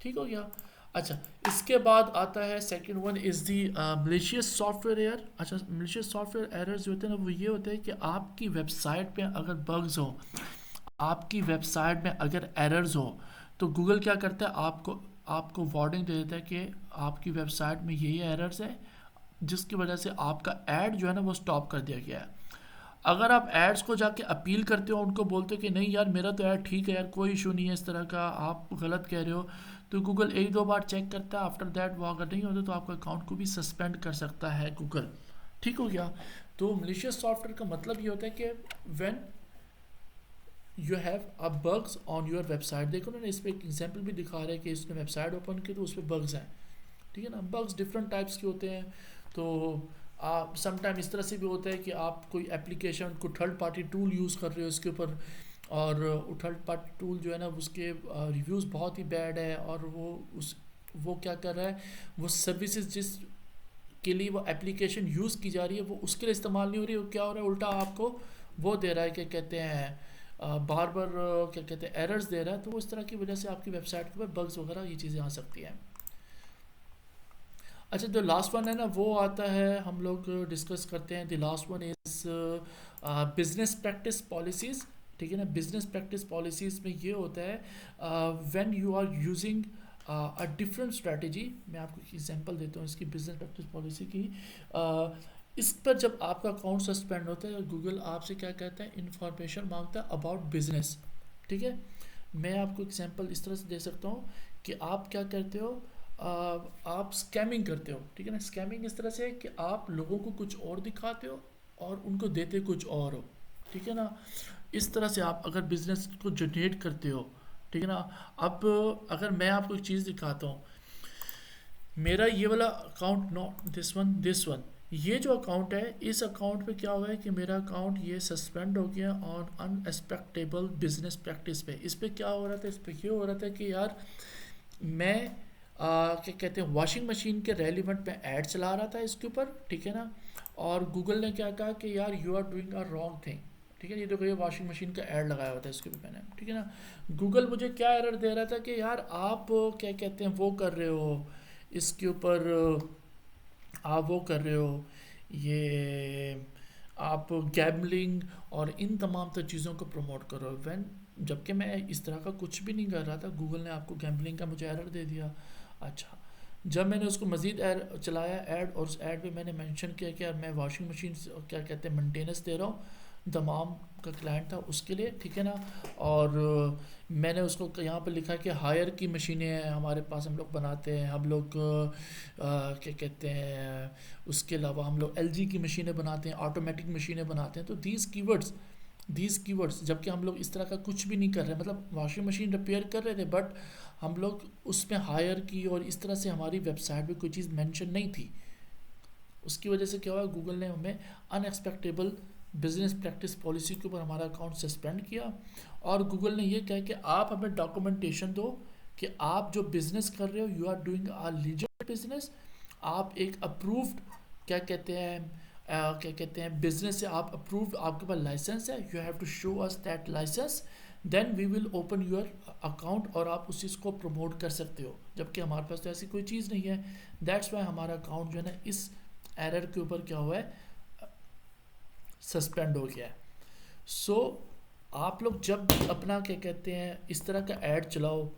ठीक हो गया। अच्छा, इसके बाद आता है second one is the malicious software error. अच्छा, मलिशियस सॉफ्टवेयर एरर्स जो होते हैं ना, वो ये होते हैं कि आपकी वेबसाइट पे अगर बग्स हो, आपकी वेबसाइट में अगर एरर्स हो, तो गूगल क्या करता है, आपको वार्निंग दे देता है कि आपकी वेबसाइट में ये एरर्स है, जिसकी वजह से आपका ऐड जो है ना वो स्टॉप कर दिया गया है। अगर आप एड्स को जाके अपील करते हो, उनको बोलते हो कि नहीं यार मेरा तो ऐड ठीक है यार, कोई इशू नहीं है इस तरह का, आप गलत कह रहे हो, तो गूगल एक दो बार चेक करता है। आफ्टर दैट वो अगर नहीं होता तो आपका अकाउंट को भी सस्पेंड कर सकता है गूगल। ठीक हो गया। तो मलिशियस सॉफ्टवेयर का मतलब ये होता है कि when you have a bugs on your website. देखो ना, इस पर एक एग्जाम्पल भी दिखा रहे हैं कि इसने वेबसाइट ओपन की तो उस पर बग्स हैं, ठीक है ना। बग्स डिफरेंट टाइप्स के होते हैं। तो आप समटाइम इस तरह से भी होता है कि आप कोई एप्लीकेशन को थर्ड पार्टी टूल यूज़ कर रहे हो इसके ऊपर, और थर्ड पार्टी टूल जो है ना उसके रिव्यूज़ बहुत ही बैड है, और वो क्या कर रहा है, वो सर्विसेज जिस के लिए वो एप्लीकेशन यूज़ की जा रही है वो उसके लिए इस्तेमाल नहीं हो रही है। वो क्या हो रहा है, उल्टा आपको वो दे रहा है, क्या कहते हैं, बार बार क्या कहते हैं, एरर्स दे रहा है। तो उस तरह की वजह से आपकी वेबसाइट के ऊपर बग्स वगैरह ये चीज़ें आ सकती हैं। अच्छा, जो लास्ट वन है ना, वो आता है, हम लोग डिस्कस करते हैं। The last one is business practice policies. ठीक है ना। बिजनेस प्रैक्टिस पॉलिसीज़ में ये होता है when you are using a different strategy. मैं आपको एक एग्जांपल देता हूँ इसकी, बिजनेस प्रैक्टिस पॉलिसी की। इस पर जब आपका अकाउंट सस्पेंड होता है, गूगल आपसे क्या कहता है, इन्फॉर्मेशन मांगता है अबाउट बिजनेस। ठीक है। मैं आपको एग्जांपल इस तरह से दे सकता हूँ कि आप क्या करते हो, आप स्कैमिंग करते हो। ठीक है ना। स्कैमिंग इस तरह से है कि आप लोगों को कुछ और दिखाते हो और उनको देते कुछ और हो। ठीक है ना। इस तरह से आप अगर बिजनेस को जनरेट करते हो, ठीक है ना। अब अगर मैं आपको एक चीज़ दिखाता हूँ, मेरा ये वाला अकाउंट, नॉट दिस वन, ये जो अकाउंट है, इस अकाउंट पे क्या हुआ है कि मेरा अकाउंट ये सस्पेंड हो गया ऑन अनएक्सपेक्टेबल बिजनेस प्रैक्टिस पे। इस पे क्या हो रहा था, इस पे ये हो रहा था कि यार मैं क्या कहते हैं, वॉशिंग मशीन के रेलिवेंट पे ऐड चला रहा था इसके ऊपर, ठीक है ना। और गूगल ने क्या कहा कि यार you are doing a wrong thing. ठीक है। ये देखो, ये वॉशिंग मशीन का ऐड लगाया हुआ था इसके ऊपर मैंने, ठीक है ना। गूगल मुझे क्या एरर दे रहा था कि यार आप क्या कहते हैं, वो कर रहे हो इसके ऊपर, आप वो कर रहे हो, ये आप गैम्बलिंग और इन तमाम तर चीज़ों को प्रमोट कर रहे हो। वैन जबकि मैं इस तरह का कुछ भी नहीं कर रहा था, गूगल ने आपको गैम्बलिंग का मुझे एरर दे दिया। अच्छा, जब मैंने उसको मज़ीद चलाया ऐड, और उस ऐड पे मैंने मेंशन किया कि यार मैं वॉशिंग मशीन क्या कहते हैं मेंटेनेंस दे रहा हूँ, दमाम का क्लाइंट था उसके लिए, ठीक है ना। और मैंने उसको यहाँ पर लिखा कि हायर की मशीनें हैं हमारे पास, हम लोग बनाते हैं, हम लोग क्या कहते हैं, उसके अलावा हम लोग एलजी की मशीनें बनाते हैं, ऑटोमेटिक मशीनें बनाते हैं। तो दीज कीवर्ड्स जबकि हम लोग इस तरह का कुछ भी नहीं कर रहे, मतलब वॉशिंग मशीन रिपेयर कर रहे थे, बट हम लोग उसमें हायर की और इस तरह से हमारी वेबसाइट पे कोई चीज़ मेंशन नहीं थी। उसकी वजह से क्या हुआ, गूगल ने हमें अनएक्सपेक्टेबल बिजनेस प्रैक्टिस पॉलिसी के ऊपर हमारा अकाउंट सस्पेंड किया। और गूगल ने ये कहा कि आप हमें डॉक्यूमेंटेशन दो कि आप जो बिज़नेस कर रहे हो, you are doing a legit business, आप एक अप्रूव्ड क्या कहते हैं क्या कहते हैं बिजनेस से आप अप्रूव्ड, आपके पास लाइसेंस है, you have to show us that licence, then we will open your account और आप उस चीज़ को प्रमोट कर सकते हो, जबकि हमारे पास तो ऐसी कोई चीज़ नहीं है। दैट्स वाई हमारा अकाउंट जो है ना इस एरर के ऊपर क्या हुआ है, सस्पेंड हो गया है। सो आप लोग जब भी अपना क्या कहते हैं इस तरह का ऐड चलाओ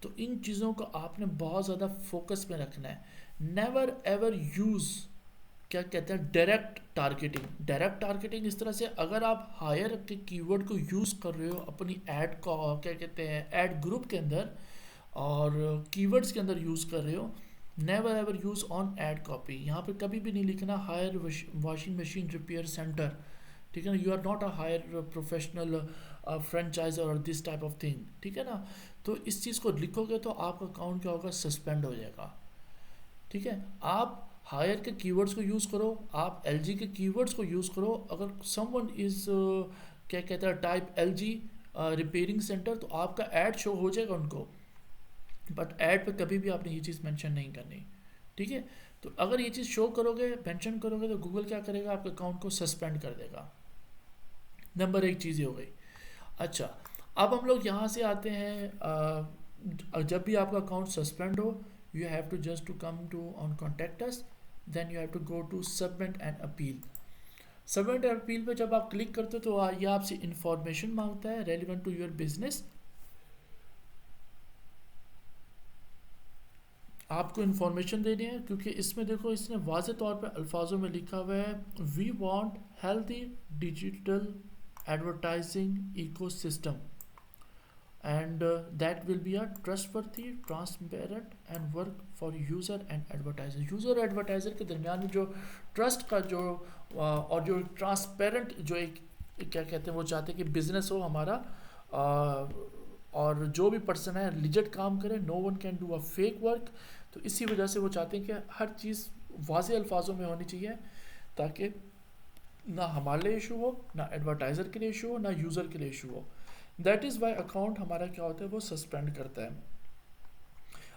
तो इन चीज़ों को आपने बहुत ज़्यादा फोकस में रखना है। नेवर एवर यूज़ क्या कहते हैं डायरेक्ट टारगेटिंग। डायरेक्ट टारगेटिंग इस तरह से, अगर आप हायर के कीवर्ड को यूज़ कर रहे हो अपनी ऐड का क्या कहते हैं ऐड ग्रुप के अंदर और कीवर्ड्स के अंदर यूज़ कर रहे हो, never ever use on ad copy. यहाँ पे कभी भी नहीं लिखना Haier washing machine repair centre, ठीक है ना, you are not a Haier professional franchise और दिस टाइप ऑफ थिंग, ठीक है ना। तो इस चीज़ को लिखोगे तो आपका अकाउंट क्या होगा, सस्पेंड हो जाएगा, ठीक है। आप हायर के कीवर्ड्स को यूज़ करो, आप एलजी के कीवर्ड्स को यूज़ करो। अगर समवन इज़ क्या कहता है टाइप एलजी रिपेयरिंग सेंटर तो आपका ऐड शो हो जाएगा उनको, बट ऐड पे कभी भी आपने ये चीज़ मेंशन नहीं करनी, ठीक है। तो अगर ये चीज़ शो करोगे, मेंशन करोगे तो गूगल क्या करेगा, आपके अकाउंट को सस्पेंड कर देगा। नंबर एक चीज़ ये हो गई। अच्छा, अब हम लोग यहाँ से आते हैं, जब भी आपका अकाउंट सस्पेंड हो, you have to just to come to on contact us, then you have to go to submit and appeal. Submit and appeal पे जब आप क्लिक करते हो तो ये आपसे इंफॉर्मेशन मांगता है रेलिवेंट टू योर बिजनेस। आपको इन्फॉर्मेशन देनी है, क्योंकि इसमें देखो इसने वाज़े तौर पे अल्फाजों में लिखा हुआ है, we want healthy digital advertising ecosystem and that will be a trustworthy, transparent and work for user and advertiser. User और एडवर्टाइज़र के दरमियान में जो ट्रस्ट का जो और जो ट्रांसपेरेंट जो एक क्या कहते हैं वो चाहते हैं कि बिजनेस हो हमारा, और जो भी पर्सन है लिजिट काम करे, no one can do a fake work. तो इसी वजह से वो चाहते हैं कि हर चीज़ वाज़े अल्फाजों में होनी चाहिए, ताकि ना हमारे लिए इशू हो, ना एडवर्टाइज़र के लिए इशू हो, ना यूज़र के लिए इशू हो। दैट इज़ वाई अकाउंट हमारा क्या होता है वो सस्पेंड करता है।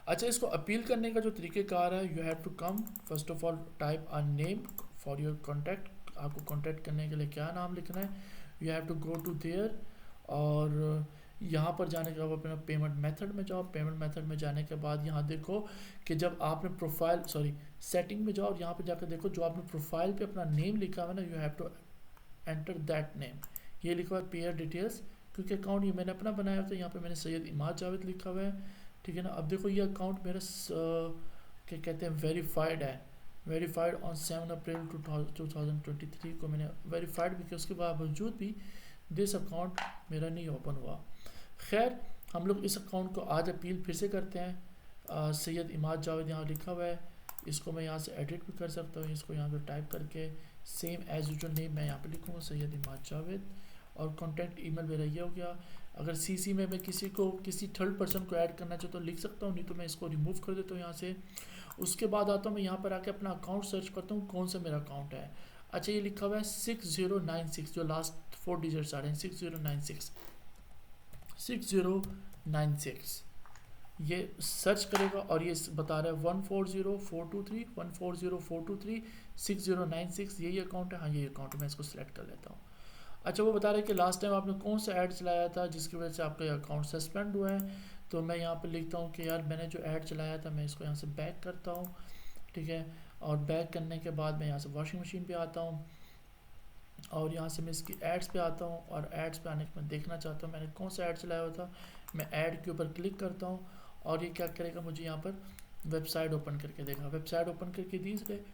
अच्छा, इसको अपील करने का जो तरीक़ेकार है, you have to come first of all type a name for your contact. आपको कॉन्टैक्ट करने के लिए क्या नाम लिखना है, you have to go to there, और यहाँ पर जाने के बाद अपना पेमेंट मेथड में जाओ। पेमेंट मेथड में जाने के बाद यहाँ देखो कि जब आपने प्रोफाइल सेटिंग में जाओ और यहाँ पे जाकर देखो जो आपने प्रोफाइल पे अपना नेम लिखा हुआ है ना, you have to enter that name. ये लिखा हुआ है पेयर डिटेल्स, क्योंकि अकाउंट ये मैंने अपना बनाया हुआ था, यहाँ पे मैंने सैयद इमाद जावेद लिखा हुआ है, ठीक है ना। अब देखो ये अकाउंट मेरा क्या कहते हैं वेरीफाइड है, वेरीफाइड ऑन 7 अप्रैल 2023 को मैंने वेरीफाइड भी किया, उसके बावजूद भी दिस अकाउंट मेरा नहीं ओपन हुआ। खैर, हम लोग इस अकाउंट को आज अपील फिर से करते हैं। सैयद इमाद जावेद यहाँ लिखा हुआ है, इसको मैं यहाँ से एडिट भी कर सकता हूँ, इसको यहाँ पे टाइप करके सेम एज यूजुअल नेम मैं यहाँ पे लिखूँगा सैयद इमाद जावेद, और कॉन्टैक्ट ईमेल मेरा ये हो गया। अगर सीसी में मैं किसी थर्ड पर्सन को ऐड करना चाहता हूँ लिख सकता हूँ, नहीं तो मैं इसको रिमूव कर देता हूँ यहाँ से। उसके बाद आता हूँ मैं यहाँ पर आके अपना अकाउंट सर्च करता हूँ कौन सा मेरा अकाउंट है। अच्छा, ये लिखा हुआ है 6096, जो लास्ट 4 डिजिट्स आ रहे हैं 6096, ये सर्च करेगा और ये बता रहा है 140423 140423 6096, यही अकाउंट है। हाँ, यही अकाउंट है, मैं इसको सिलेक्ट कर लेता हूँ। अच्छा, वो बता रहे हैं कि लास्ट टाइम आपने कौन सा ऐड चलाया था जिसकी वजह से आपका अकाउंट सस्पेंड हुआ है। तो मैं यहाँ पे लिखता हूँ कि यार मैंने जो ऐड चलाया था, मैं इसको यहाँ से बैक करता हूँ, ठीक है। और बैक करने के बाद मैं यहाँ से वॉशिंग मशीन पे आता हूँ और यहाँ से मैं इसकी एड्स पे आता हूँ, और एड्स पे आने के मैं देखना चाहता हूँ मैंने कौन सा ऐड चलाया हुआ था। मैं ऐड के ऊपर क्लिक करता हूँ और ये क्या करेगा, मुझे यहाँ पर वेबसाइट ओपन करके देगा। वेबसाइट ओपन करके दीजिए,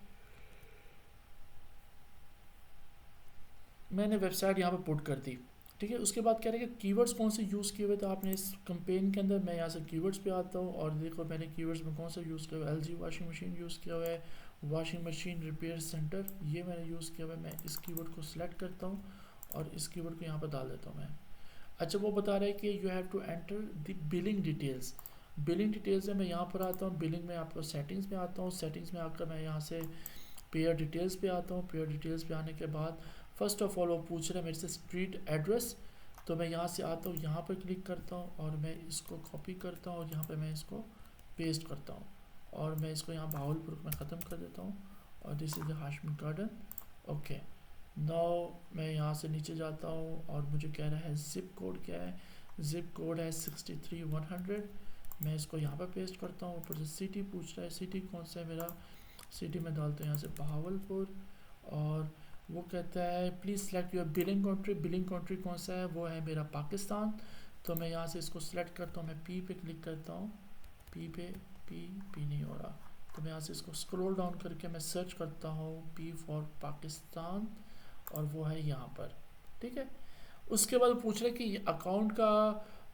मैंने वेबसाइट यहाँ पर पुट कर दी, ठीक है। उसके बाद कह रहे हैं कि कीवर्ड्स कौन से यूज़ किए हुए थे आपने इस कैंपेन के अंदर। मैं यहाँ से कीवर्ड्स पे आता हूँ और देखो मैंने कीवर्ड्स में कौन सा यूज़ किया हुआ है, एलजी वॉशिंग मशीन यूज़ किया हुआ है, वॉशिंग मशीन रिपेयर सेंटर ये मैंने यूज़ किया हुआ है। मैं इस कीवर्ड को सिलेक्ट करता हूँ और इस कीवर्ड को यहाँ पर डाल देता हूँ मैं। अच्छा, वो बता रहा है कि you have to enter the billing details. Billing details में मैं यहाँ पर आता हूँ, बिलिंग में आपको सेटिंग्स में आता हूँ, सेटिंग्स में आकर मैं यहाँ से पेयर डिटेल्स पे आता हूँ। पेयर डिटेल्स पे आने के बाद फर्स्ट ऑफ ऑल वो पूछ रहे हैं मेरे से स्ट्रीट एड्रेस, तो मैं यहाँ से आता हूँ, यहाँ पर क्लिक करता हूँ और मैं इसको कॉपी करता हूँ और यहाँ पे मैं इसको पेस्ट करता हूँ और मैं इसको यहाँ भावलपुर में ख़त्म कर देता हूँ और this is the Hashmi garden. Okay, now मैं यहाँ से नीचे जाता हूँ और मुझे कह रहा है ज़िप कोड क्या है। ज़िप कोड है 63100। मैं इसको यहाँ पे पेस्ट करता हूँ। ऊपर से सिटी पूछ रहा है, सिटी कौन सा है मेरा। सिटी में डालता हूँ यहाँ से बहावलपुर। और वो कहता है please select your billing country. Billing country कौन सा है, वो है मेरा पाकिस्तान। तो मैं यहाँ से इसको सिलेक्ट करता हूँ, मैं पी पे क्लिक करता हूँ। पी पे पी नहीं हो रहा, तो मैं यहाँ से इसको स्क्रॉल डाउन करके मैं सर्च करता हूँ पी फॉर पाकिस्तान, और वो है यहाँ पर। ठीक है, उसके बाद पूछ रहे कि अकाउंट का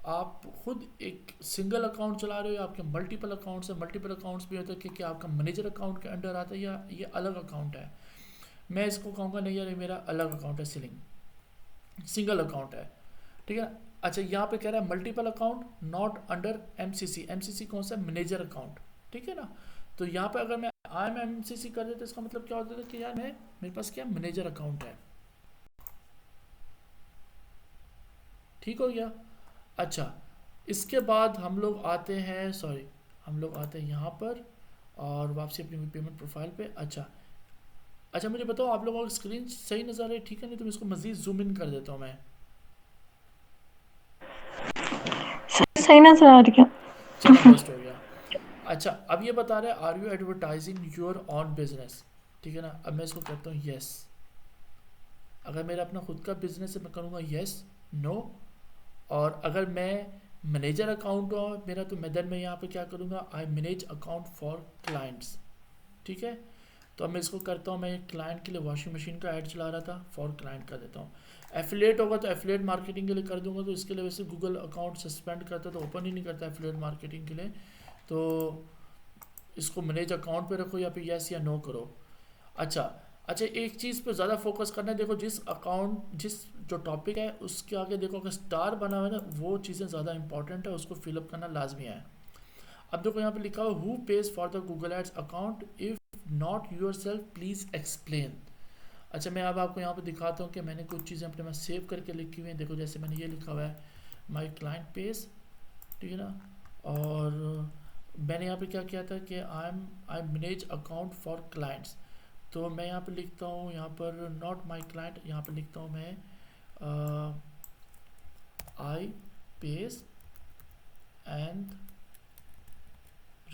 आप खुद एक सिंगल अकाउंट चला रहे हो या आपके मल्टीपल अकाउंट्स है। मल्टीपल अकाउंट्स भी होते हैं कि क्या आपका मैनेजर अकाउंट के अंडर आता है या ये अलग अकाउंट है। मैं इसको कहूँगा नहीं यार, ये मेरा अलग अकाउंट है, सिंगल अकाउंट है। ठीक है, अच्छा यहाँ पे कह रहा है multiple account not under MCC. MCC कौन सा, मैनेजर अकाउंट। ठीक है ना, तो यहाँ पे अगर मैं आई एम एमसीसी कर देता, इसका मतलब क्या होता है कि यार मेरे पास क्या मैनेजर अकाउंट है। ठीक हो गया। अच्छा, इसके बाद हम लोग आते हैं, हम लोग आते हैं यहाँ पर और वापसी अपनी पेमेंट प्रोफाइल पे। अच्छा मुझे बताओ आप लोगों को स्क्रीन सही नज़र आ रही है, ठीक है? नहीं तो मैं इसको मज़ीद जूम इन कर देता हूँ मैं। सही नजर आ रही है। चलो बेस्ट हो गया। अच्छा, अब ये बता रहे हैं are you advertising your own business. ठीक है ना, अब मैं इसको कहता हूँ यस। अगर मेरा अपना खुद का बिजनेस है मैं करूँगा यस, नो। और अगर मैं मैनेजर अकाउंट हो मेरा, तो मैं यहाँ पे क्या करूँगा, आई मैनेज अकाउंट फॉर क्लाइंट्स। ठीक है, तो अब मैं इसको करता हूँ, मैं एक क्लाइंट के लिए वॉशिंग मशीन का ऐड चला रहा था, फॉर क्लाइंट कर देता हूँ। एफिलिएट होगा तो एफिलिएट मार्केटिंग के लिए कर दूंगा, तो इसके लिए वैसे गूगल अकाउंट सस्पेंड करता है तो ओपन ही नहीं करता एफिलिएट मार्केटिंग के लिए। तो इसको मैनेज अकाउंट पे रखो या फिर यस या नो करो। अच्छा अच्छा, एक चीज़ पे ज़्यादा फोकस करना है। देखो जिस जो टॉपिक है उसके आगे देखो अगर स्टार बना हुआ है ना, वो चीज़ें ज़्यादा इंपॉर्टेंट है, उसको फिलअप करना लाजमी है। अब देखो यहाँ पे लिखा हुआ who pays for the Google Ads account, if not yourself please explain. अच्छा, मैं अब आपको यहाँ पे दिखाता हूँ कि मैंने कुछ चीज़ें अपने में सेव करके लिखी हुई हैं। देखो जैसे मैंने ये लिखा हुआ है माई क्लाइंट पेज। ठीक है ना, और मैंने यहाँ पे क्या किया था कि आई मैनेज अकाउंट फॉर क्लाइंट्स। तो मैं यहाँ पे लिखता हूँ, यहाँ पर नॉट माई क्लाइंट, यहाँ पे लिखता हूँ मैं I page and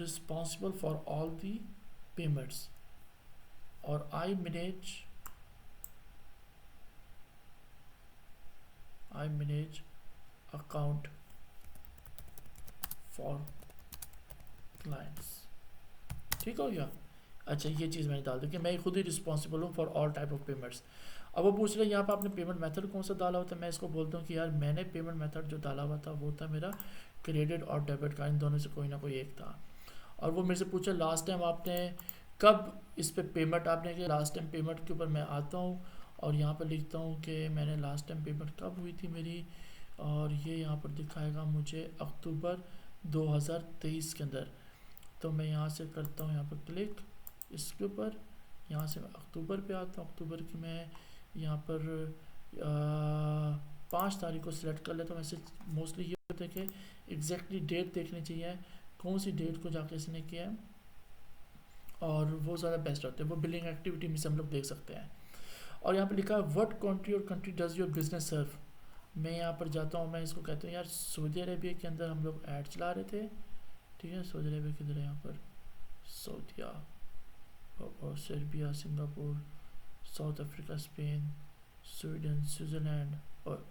responsible for all the payments, और I manage account for clients. ठीक हो गया। अच्छा, ये चीज़ मैंने डाल दी कि मैं खुद ही रिस्पॉन्सिबल हूँ for all type of payments. अब वो पूछ रहे हैं यहाँ पर आपने पेमेंट मेथड कौन सा डाला होता है। मैं इसको बोलता हूँ कि यार मैंने पेमेंट मेथड जो डाला हुआ था वो था मेरा क्रेडिट और डेबिट का, इन दोनों से कोई ना कोई एक था। और वो मेरे से पूछा लास्ट टाइम आपने कब इस पे पेमेंट आपने किया। लास्ट टाइम पेमेंट के ऊपर मैं आता हूँ और यहाँ पर लिखता हूँ कि मैंने लास्ट टाइम पेमेंट कब हुई थी मेरी, और ये यहाँ पर दिखाएगा मुझे अक्टूबर 2023 के अंदर। तो मैं यहाँ से करता हूँ यहाँ पर क्लिक इसके ऊपर, यहाँ से मैं अक्टूबर पे आता हूँ। अक्टूबर की मैं यहाँ पर 5 तारीख को सिलेक्ट कर लेता हूँ। वैसे मोस्टली ये होता है कि एग्जैक्टली डेट देखनी चाहिए, कौन सी डेट को जाके इसने किया है, और वो ज़्यादा बेस्ट होता है। वो बिलिंग एक्टिविटी में से हम लोग देख सकते हैं। और यहाँ पर लिखा है व्हाट कंट्री और कंट्री डज योर बिजनेस सर्व। मैं यहाँ पर जाता हूँ, मैं इसको कहता हूँ यार सऊदी अरेबिया के अंदर हम लोग ऐड चला रहे थे। ठीक है, सऊदी अरेबिया किधर है, यहाँ पर सऊदिया और Serbia, Singapore, south Africa, Spain, Sweden, Switzerland और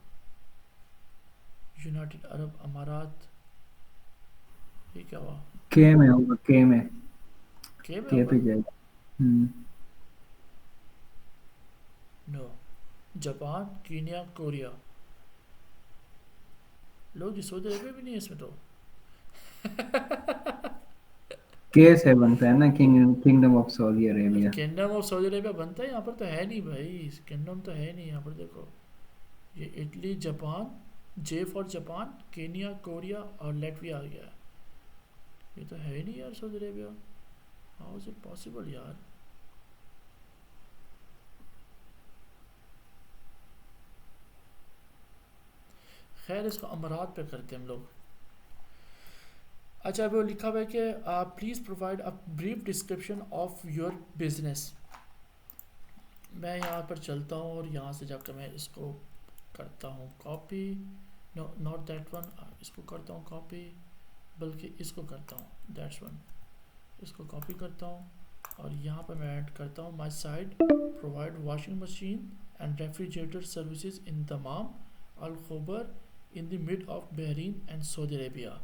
यूनाइटेड अरब अमारात। ये क्या हुआ, के में होगा, के में के में के होगा? पे जाएगा। No, Japan, Kenya, Korea. लोग जी सऊदी अरेबिया भी नहीं है इसमें तो। के से बनता है ना, kingdom of Saudi Arabia. Kingdom of Saudi Arabia बनता है, यहाँ पर तो है नहीं भाई, किंगडम तो है नहीं यहाँ पर। देखो ये Italy, Japan, J for Japan, Kenya, Korea और लेटविया आ गया। ये तो है ही नहीं यार Saudi Arabia. How is it possible यार। खैर इसको अमारात पे करते हैं हम लोग। अच्छा, वो लिखा हुआ है कि please provide a brief description of your business. मैं यहाँ पर चलता हूँ और यहाँ से जाकर मैं इसको करता हूँ copy, no not that one, इसको करता हूँ कॉपी, बल्कि इसको करता हूँ दैट्स वन, इसको कॉपी करता हूँ और यहाँ पर मैं ऐड करता हूँ my side provide washing machine and refrigerator services in Dammam Al Khobar in the mid of Bahrain and Saudi Arabia,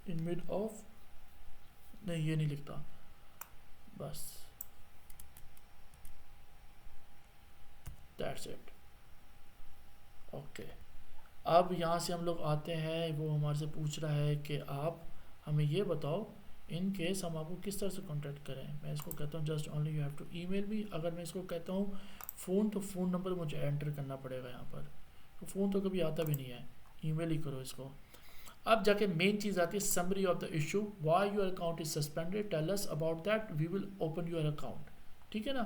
in mid of, नहीं ये नहीं लिखता, बस दैट्स इट। ओके, अब यहाँ से हम लोग आते हैं, वो हमारे से पूछ रहा है कि आप हमें ये बताओ इन केस हम आपको किस तरह से कांटेक्ट करें। मैं इसको कहता हूँ just only you have to email me. अगर मैं इसको कहता हूँ फ़ोन, तो फ़ोन नंबर मुझे एंटर करना पड़ेगा यहाँ पर, तो फ़ोन तो कभी आता भी नहीं है, ईमेल ही करो इसको। अब जाके मेन चीज़ आती है summary of the issue, why your account is suspended, tell us about that, we will open your account. ठीक है ना,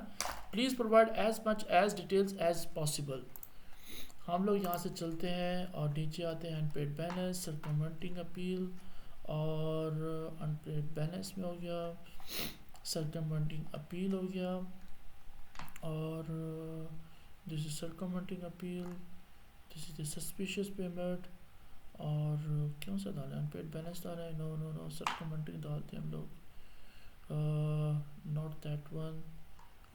please provide as much as details as possible. हम लोग यहाँ से चलते हैं और नीचे आते हैं अनपेड बैलेंस, सर्कमवेंटिंग अपील, और अनपेड बैलेंस में हो गया, सर्कमवेंटिंग अपील हो गया, और this is circumventing appeal, this is the suspicious payment, और क्यों सा डालें, अनपेड बैलेंस डालें, नो नो नो, सर्कमवेंटिंग डालते हैं हम लोग, not that one,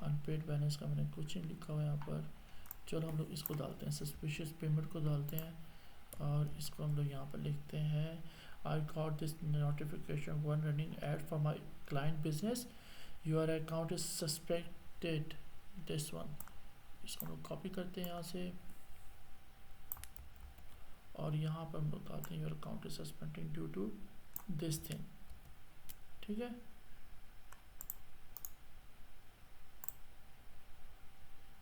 unpaid balance का मैंने कुछ नहीं लिखा हुआ यहाँ पर, चलो हम लोग इसको डालते हैं, सस्पिशियस पेमेंट को डालते हैं, और इसको हम लोग यहाँ पर लिखते हैं I got this notification one running add for my client business, your account is suspected, this one, इसको हम लोग कॉपी करते हैं यहाँ से, और यहाँ पर हम लोग डालते हैं your account is suspended due to this thing. ठीक है,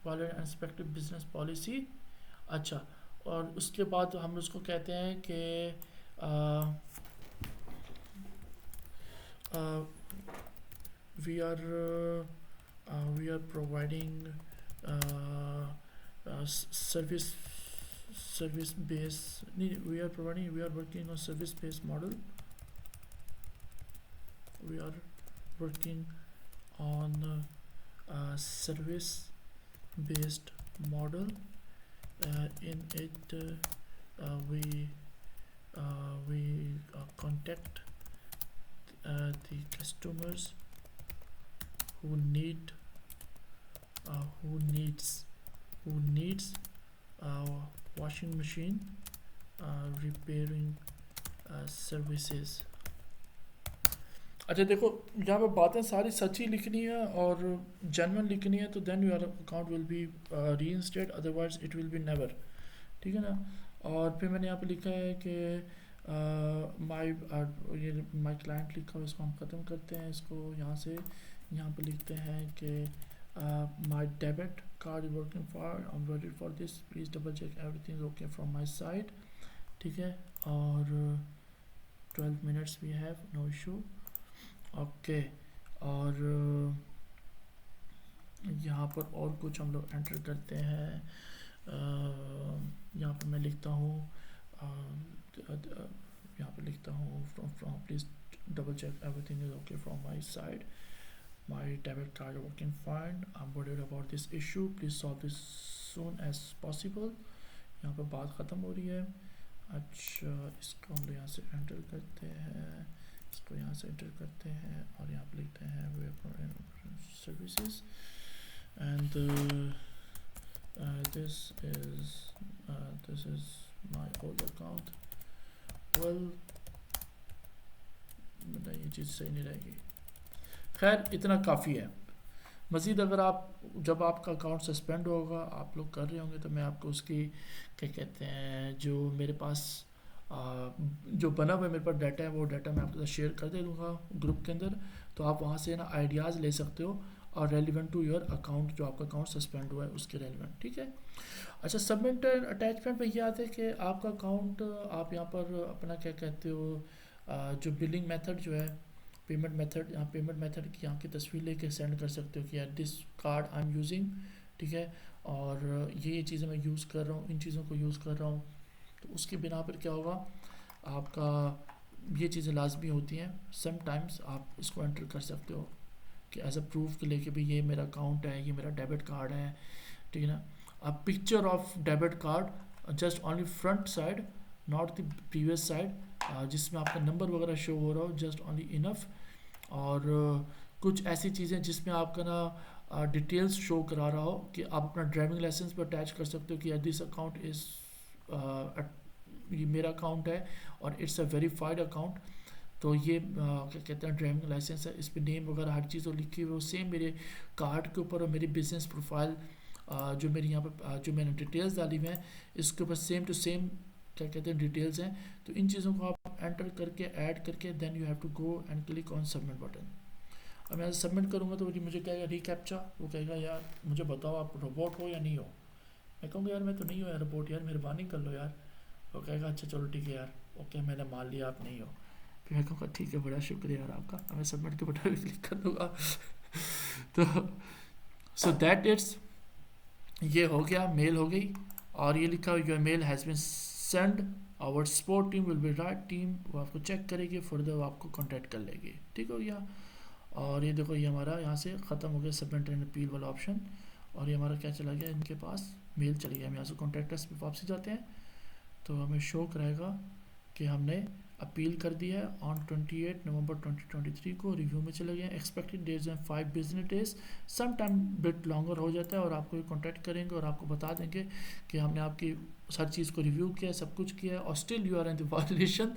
वाले इंस्पेक्टिव बिजनेस पॉलिसी। अच्छा, और उसके बाद हम उसको कहते हैं कि we are providing service base, नहीं, we are working on service based model, we are working on service based model, in it we contact the customers who needs washing machine repairing services। अच्छा देखो, यहाँ पे बातें सारी सच्ची लिखनी है और जेन्युइन लिखनी है, तो then your account will be reinstated, otherwise it will be never. ठीक है ना, और फिर मैंने यहाँ पे लिखा है कि माई क्लाइंट लिखा हुआ, इसको हम ख़त्म करते हैं, इसको यहाँ से यहाँ पे लिखते हैं कि my debit card is working for, I am ready for this, please double check everything okay from my side. ठीक है, और 12 minutes we have, no issue. Okay, और यहाँ पर और कुछ हम लोग एंटर करते हैं, यहाँ पर मैं लिखता हूँ, यहाँ पर लिखता हूँ from please double check everything is okay from my side, my debit card working fine, I am worried about this issue, please solve this soon as possible. यहाँ पर बात ख़त्म हो रही है। अच्छा, इसको हम लोग यहाँ से एंटर करते हैं, इसको यहाँ से एंटर करते हैं, और यहाँ पर लिखते हैं services, and this is my old account। well, नहीं, ये चीज़ सही नहीं रहेगी। खैर, इतना काफ़ी है। मज़ीद अगर आप, जब आपका अकाउंट सस्पेंड होगा, आप लोग कर रहे होंगे, तो मैं आपको उसकी क्या कहते हैं, जो मेरे पास जो बना हुआ मेरे पास डाटा है, वो डाटा मैं आपके साथ शेयर कर दे दूँगा ग्रुप के अंदर, तो आप वहाँ से ना आइडियाज़ ले सकते हो, और रेलिवेंट टू योर अकाउंट, जो आपका अकाउंट सस्पेंड हुआ है उसके रेलिवेंट। ठीक है, अच्छा, सबमिट अटैचमेंट में ये आता है कि आपका अकाउंट, आप यहाँ पर अपना क्या कहते हो, जो बिलिंग मेथड जो है, पेमेंट मेथड, यहाँ पेमेंट मेथड की यहाँ की तस्वीर लेके सेंड कर सकते हो कि यार this card I am using. ठीक है, और ये चीज़ें मैं यूज़ कर रहा हूँ, इन चीज़ों को यूज़ कर रहा हूँ, तो उसकी बिना पर क्या होगा, आपका ये चीज़ें लाजमी होती हैं, समटाइम्स आप इसको एंटर कर सकते हो। कि एज अ प्रूफ के लिए कि भाई ये मेरा अकाउंट है, ये मेरा डेबिट कार्ड है, ठीक है ना। A picture of debit card just only front side, not the previous side, जिसमें आपका नंबर वगैरह शो हो रहा हो, जस्ट ओनली इनफ। और कुछ ऐसी चीज़ें जिसमें आपका ना डिटेल्स शो करा रहा हो कि आप अपना ड्राइविंग लाइसेंस पर अटैच कर सकते हो कि दिस अकाउंट इज़ ये मेरा अकाउंट है और इट्स अ वेरीफाइड अकाउंट। तो ये क्या कहते हैं ड्राइविंग लाइसेंस है, इस पर नेम वगैरह हर चीज़ लिखी हुई है, वो सेम मेरे कार्ड के ऊपर और मेरी बिजनेस प्रोफाइल जो मेरी यहाँ पर जो मैंने डिटेल्स डाली हुई हैं इसके ऊपर सेम टू सेम क्या कहते हैं डिटेल्स हैं। तो इन चीज़ों को आप एंटर करके ऐड करके then you have to go and click on submit button. अब मैं सबमिट करूँगा तो मुझे कहेगा रिकैप्चा, वो कहेगा यार मुझे बताओ आप रोबोट हो या नहीं हो। मैं कहूँगा यार मैं तो नहीं हूँ यार रोबोट, यार मेहरबानी कर लो यार। वो कहेगा अच्छा चलो ठीक है यार, ओके मैंने मान लिया आप नहीं हो। फिर मैं कहूँगा ठीक है बड़ा शुक्रिया यार आपका, मैं सबमिट के बटन पर क्लिक कर दूँगा। तो सो दैट इट्स, ये हो गया, मेल हो गई और ये लिखा your mail has been send, our support team will be right team, वो आपको चेक करेगी, फर्दर वो आपको कांटेक्ट कर लेगी, ठीक हो गया। और ये देखो ये हमारा यहाँ से ख़त्म हो गया सबमिट एंड अपील वाला ऑप्शन, और ये हमारा क्या चला गया, इनके पास मेल चली गया। हम यहाँ से कॉन्टैक्ट अस पे वापसी जाते हैं तो हमें शो कराएगा कि हमने अपील कर दी है ऑन 28 नवंबर 2023 को, रिव्यू में चले गए। एक्सपेक्टेड डेज हैं 5 business days, some time bit longer हो जाता है और आपको कांटेक्ट करेंगे और आपको बता देंगे कि हमने आपकी हर चीज़ को रिव्यू किया है, सब कुछ किया है, और still you are in the violation,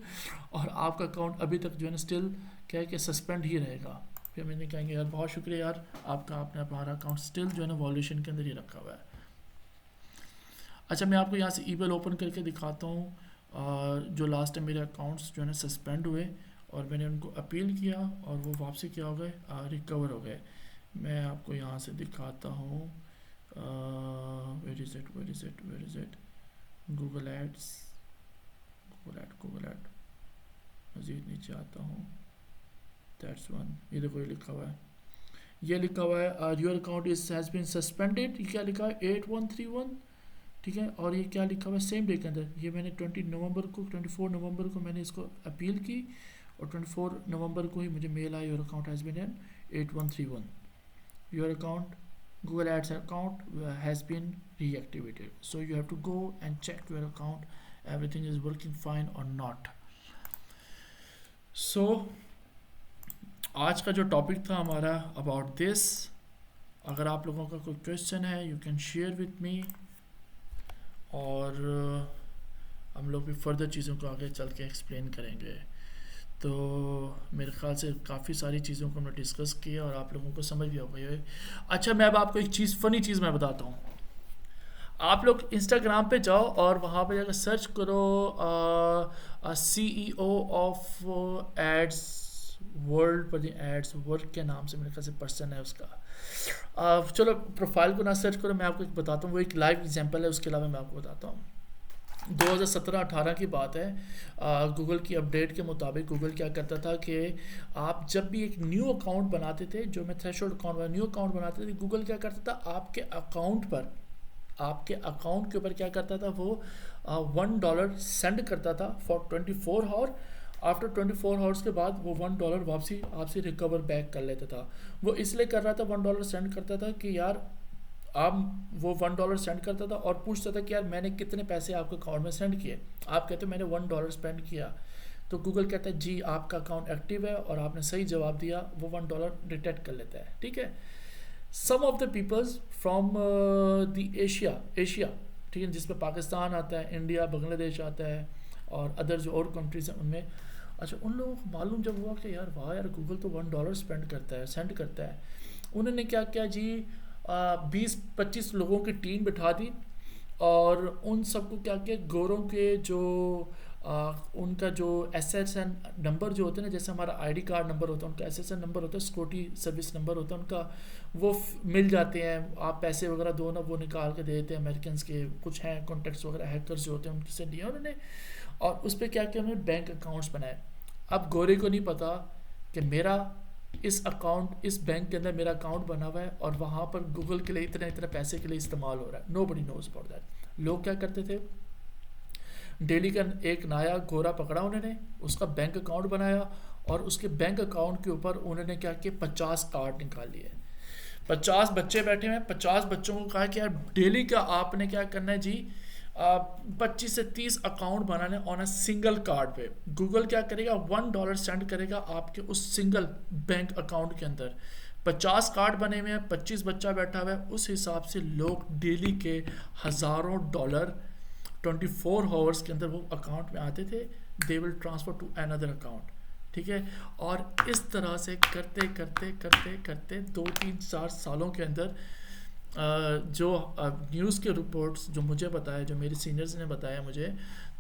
और आपका अकाउंट अभी तक जो है ना स्टिल क्या है कि सस्पेंड ही रहेगा। फिर मैंने कहेंगे यार बहुत शुक्रिया यार आपका, आपने हमारा अकाउंट स्टिल जो है ना वॉल्यूशन के अंदर ही रखा हुआ है। अच्छा मैं आपको यहाँ से ईमेल ओपन करके दिखाता हूँ जो लास्ट टाइम मेरे अकाउंट्स जो है ना सस्पेंड हुए और मैंने उनको अपील किया और वो वापसी क्या हो गए, रिकवर हो गए। मैं आपको यहाँ से दिखाता हूँ, where is it, Google Ads, Google ad मज़ीद नीचे आता हूँ, दैट्स वन। ये देखो ये लिखा हुआ है, your account is has been suspended. ये क्या लिखा है 8131, ठीक है। और ये क्या लिखा हुआ है सेम डे के अंदर, ये मैंने 24 नवंबर को मैंने इसको अपील की और 24 नवंबर को ही मुझे मेल आया your account has been in 8131, your account Google Ads account has been reactivated, so you have to go and check your account everything is working fine or not. So आज का जो topic था हमारा about this, अगर आप लोगों का कोई क्वेश्चन है you can share with me, और हम लोग भी फर्दर चीज़ों को आगे चल के एक्सप्लेन करेंगे। तो मेरे ख्याल से काफ़ी सारी चीज़ों को हमने डिस्कस किया और आप लोगों को समझ भी हो गई है। अच्छा मैं अब आपको एक चीज़ फ़नी चीज़ मैं बताता हूँ, आप लोग इंस्टाग्राम पे जाओ और वहाँ पे जाकर सर्च करो CEO ऑफ एड्स वर्ल्ड पर, एड्स वर्ल्ड के नाम से मेरे ख्याल से पर्सन है उसका। चलो प्रोफाइल को ना सर्च करो, मैं आपको एक बताता हूँ, वो एक लाइव एग्जांपल है, उसके अलावा मैं आपको बताता हूँ। 2017-18 की बात है, गूगल की अपडेट के मुताबिक गूगल क्या करता था कि आप जब भी एक न्यू अकाउंट बनाते थे, जो मैं थ्रेशोल्ड अकाउंट न्यू अकाउंट बनाते थे, गूगल क्या करता था आपके अकाउंट के ऊपर क्या करता था, वो $1 सेंड करता था फॉर 24 आवर। आफ्टर 24 आवर्स के बाद वो $1 वापसी आपसे रिकवर बैक कर लेता था। वो इसलिए कर रहा था, $1 सेंड करता था कि यार आप वो $1 सेंड करता था और पूछता था कि यार मैंने कितने पैसे आपके अकाउंट में सेंड किए। आप कहते हो मैंने $1 स्पेंड किया, तो गूगल कहता है जी आपका अकाउंट एक्टिव है और आपने सही जवाब दिया, वो $1 डिटेक्ट कर लेता है, ठीक है। Some of the peoples from the Asia, ठीक है, जिसमें पाकिस्तान आता है, इंडिया, बांग्लादेश आता है और अदर जो और कंट्रीज हैं उनमें, अच्छा उन लोगों को मालूम जब हुआ कि यार वाह यार गूगल तो $1 स्पेंड करता है, सेंड करता है, उन्होंने क्या किया जी 20-25 लोगों की टीम बिठा दी और उन सबको क्या किया, गोरों के जो उनका जो SSN नंबर जो होते हैं ना, जैसे हमारा ID कार्ड नंबर होता है, उनका SSN नंबर होता है, सिक्योरिटी सर्विस नंबर होता है उनका, वो मिल जाते हैं। आप पैसे वगैरह दो ना, वो निकाल के दे देते हैं। अमेरिकन के कुछ हैं कॉन्टेक्ट्स वगैरह, हैकर्स जो होते हैं उनसे लिया उन्होंने, और उस पर क्या किया उन्होंने, बैंक अकाउंट्स बनाए। अब गोरे को नहीं पता कि मेरा इस बैंक के अंदर मेरा अकाउंट बना हुआ है और वहाँ पर गूगल के लिए इतने पैसे के लिए इस्तेमाल हो रहा है। Nobody knows about that. लोग क्या करते थे, डेली का एक नया गोरा पकड़ा उन्होंने, उसका बैंक अकाउंट बनाया और उसके बैंक अकाउंट के ऊपर उन्होंने क्या किया, 50 कार्ड निकाल लिए। 50 बच्चे बैठे हुए हैं, 50 बच्चों को कहा कि यार डेली का आपने क्या करना है जी, 25 से 30 अकाउंट बनाने ऑन अ सिंगल कार्ड पे। गूगल क्या करेगा, $1 सेंड करेगा आपके उस सिंगल बैंक अकाउंट के अंदर। 50 कार्ड बने हुए हैं, 25 बच्चा बैठा हुआ है, उस हिसाब से लोग डेली के हज़ारों डॉलर 24 आवर्स के अंदर वो अकाउंट में आते थे। They will transfer to another account, ठीक है। और इस तरह से करते करते करते करते 2-3-4 सालों के अंदर जो न्यूज़ के रिपोर्ट्स जो मुझे बताया, जो मेरे सीनियर्स ने बताया मुझे,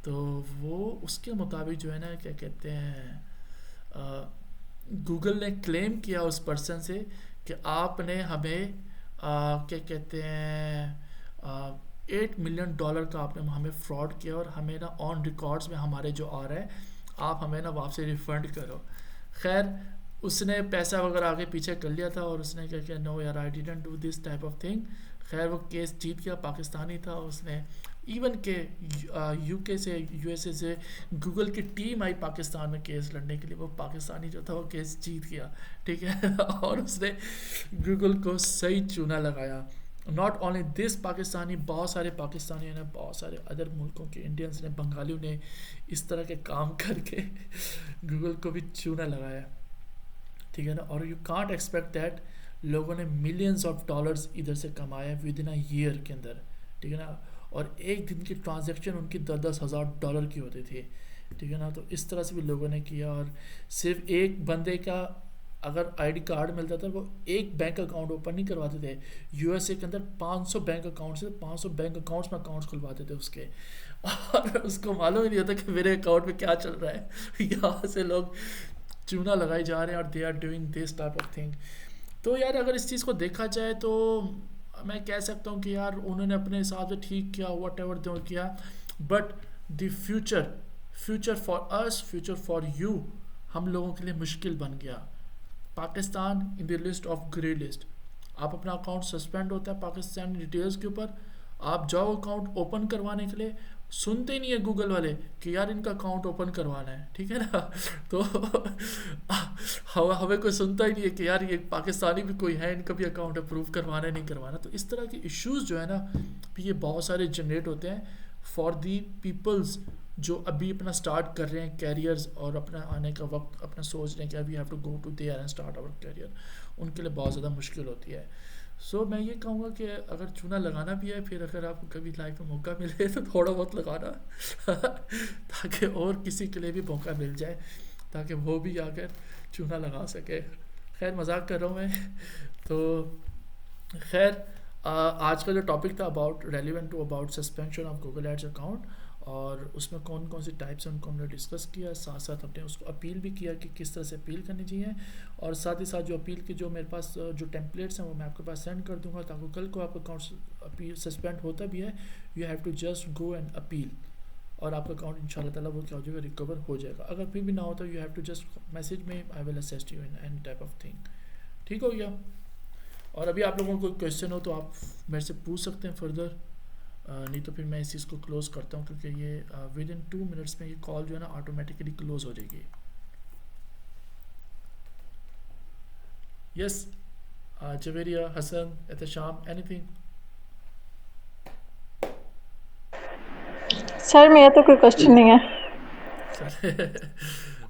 तो वो उसके मुताबिक जो है ना, क्या कहते हैं, गूगल ने क्लेम किया उस पर्सन से कि आपने हमें क्या कहते हैं, $8 मिलियन का आपने हमें फ्रॉड किया, और हमें ना ऑन रिकॉर्ड्स में हमारे जो आ रहा है, आप हमें ना वापस रिफ़ंड करो। खैर उसने पैसा वगैरह आगे पीछे कर लिया था, और उसने क्या किया, नो यार I didn't do this type of thing. खैर वो केस जीत गया, पाकिस्तानी था। उसने इवन के यूके से, यूएसए से गूगल की टीम आई पाकिस्तान में केस लड़ने के लिए, वो पाकिस्तानी जो था वो केस जीत गया, ठीक है। और उसने गूगल को सही चूना लगाया। नॉट ओनली दिस पाकिस्तानी, बहुत सारे पाकिस्तानियों ने, बहुत सारे अदर मुल्कों के इंडियंस ने, बंगालियों ने इस तरह के काम करके गूगल को भी चूना लगाया, ठीक है ना। और यू कांट एक्सपेक्ट दैट लोगों ने मिलियंस ऑफ डॉलर्स इधर से कमाए विद इन अ ईयर के अंदर, ठीक है ना। और एक दिन की ट्रांजैक्शन उनकी 10-10 हज़ार डॉलर की होती थी, ठीक है ना। तो इस तरह से भी लोगों ने किया। और सिर्फ एक बंदे का अगर आईडी कार्ड मिलता था, वो एक बैंक अकाउंट ओपन नहीं करवाते थे। यूएसए के अंदर 500 बैंक अकाउंट से 500 बैंक अकाउंट्स में अकाउंट्स खुलवाते थे उसके, और उसको मालूम ही नहीं होता कि मेरे अकाउंट में क्या चल रहा है। यहाँ से लोग चूना लगाए जा रहे हैं, और they are doing this type of thing. तो यार अगर इस चीज़ को देखा जाए तो मैं कह सकता हूँ कि यार उन्होंने अपने हिसाब से ठीक किया, वट एवर जो किया, but the future for us, future for you, हम लोगों के लिए मुश्किल बन गया। Pakistan in the list of grey list, आप अपना अकाउंट सस्पेंड होता है पाकिस्तान डिटेल्स के ऊपर, आप जाओ अकाउंट ओपन करवाने के लिए, सुनते ही नहीं है गूगल वाले कि यार इनका अकाउंट ओपन करवाना है, ठीक है ना। तो हमें कोई सुनता ही नहीं है कि यार ये पाकिस्तानी भी कोई है, इनका भी अकाउंट अप्रूव करवाना है नहीं करवाना। तो इस तरह के इश्यूज जो है ना, ये बहुत सारे जनरेट होते हैं फॉर दी पीपल्स जो अभी अपना स्टार्ट कर रहे हैं कैरियर्स, और अपना आने का वक्त अपना सोच रहे हैं कि अभी have to go to there and start our career, उनके लिए बहुत ज़्यादा मुश्किल होती है। सो मैं ये कहूँगा कि अगर चूना लगाना भी है, फिर अगर आपको कभी लाइफ में मौका मिले तो थोड़ा बहुत लगाना ताकि और किसी के लिए भी मौका मिल जाए, ताकि वो भी आकर चूना लगा सके। खैर मजाक कर रहा हूँ मैं। तो खैर आज का जो टॉपिक था about relevant to about suspension of Google Ads account, और उसमें कौन कौन सी टाइप्स हैं उनको हमने डिस्कस किया, साथ साथ हमने उसको अपील भी किया कि किस तरह से अपील करनी चाहिए। और साथ ही साथ जो अपील की जो मेरे पास जो टेम्पलेट्स हैं वो मैं आपके पास सेंड कर दूंगा, ताकि कल को आपका अकाउंट अपील सस्पेंड होता भी है, you have to just go and appeal, और आपका अकाउंट इंशाल्लाह ताला वो क्या हो जाएगा, रिकवर हो जाएगा। अगर फिर भी ना होता, you have to just message में, I will assist you in any type of thing, ठीक हो गया। और अभी आप लोगों को कोई क्वेश्चन हो तो आप मेरे से पूछ सकते हैं फर्दर, नहीं तो फिर मैं इस चीज़ को क्लोज करता हूँ, क्योंकि ये विद इन 2 मिनट्स में ये कॉल जो है ना ऑटोमेटिकली क्लोज हो जाएगी। Yes Javeria, Hasan, Ehtesham, anything? Sir मेरा तो कोई क्वेश्चन नहीं है।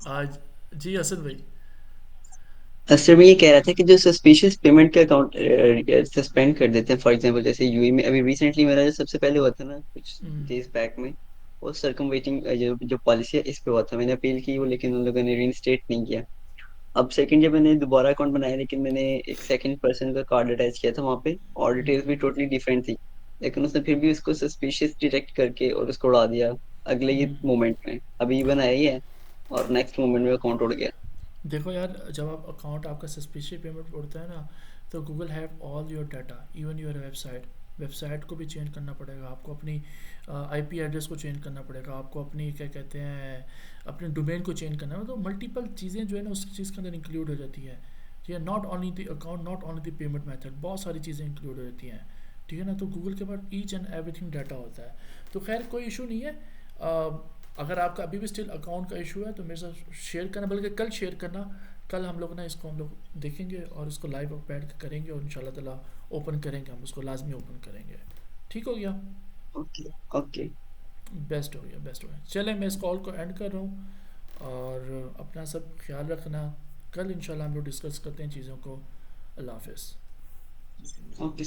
आज जी हसन भाई। सर मैं ये कह रहा था कि जो सस्पिशियस पेमेंट के अकाउंट सस्पेंड कर देते हैं, फॉर एग्जांपल जैसे यूएई में अभी रिसेंटली मेरा जो सबसे पहले हुआ था ना कुछ डेज बैक में, वो सर्कमवेटिंग जो पॉलिसी है इस पे हुआ था, मैंने अपील की वो, लेकिन उन लोगों ने रीइंस्टेट नहीं किया। अब सेकंड जब मैंने दोबारा अकाउंट बनाया, लेकिन मैंने एक सेकंड पर्सन का कार्ड अटैच किया था वहाँ पे, और डिटेल्स भी टोटली डिफरेंट थी, लेकिन उसने फिर भी उसको सस्पिशियस डिटेक्ट करके और उसको उड़ा दिया अगले ही मोमेंट में। अभी इवन आया ही है और नेक्स्ट मोमेंट में अकाउंट उड़ गया। देखो यार, जब आप अकाउंट आपका सस्पिशियस पेमेंट उड़ता है ना, तो Google have all your data, even your website को भी चेंज करना पड़ेगा आपको, अपनी आईपी एड्रेस को चेंज करना पड़ेगा आपको, अपनी क्या कहते हैं अपने डोमेन को चेंज करना है। तो मल्टीपल चीज़ें जो है ना उस चीज़ के अंदर इंक्लूड हो जाती है, ठीक है। Not only the account, not only the payment method, बहुत सारी चीज़ें इंक्लूड हो जाती हैं, ठीक है ना। तो गूगल के पास ईच एंड एवरीथिंग डाटा होता है। तो खैर कोई इशू नहीं है। अगर आपका अभी भी स्टिल अकाउंट का इशू है तो मेरे साथ शेयर करना, बल्कि कल शेयर करना। कल हम लोग ना इसको हम लोग देखेंगे और इसको लाइव बैठ के करेंगे और इंशाल्लाह ताला ओपन करेंगे, हम उसको लाजमी ओपन करेंगे। ठीक हो गया? Okay okay. बेस्ट हो गया, बेस्ट हो गया। चलें मैं इस कॉल को एंड कर रहा हूँ और अपना सब ख्याल रखना। कल इंशाल्लाह हम लोग डिस्कस करते हैं चीज़ों को। अल्लाह हाफिज़। ओके।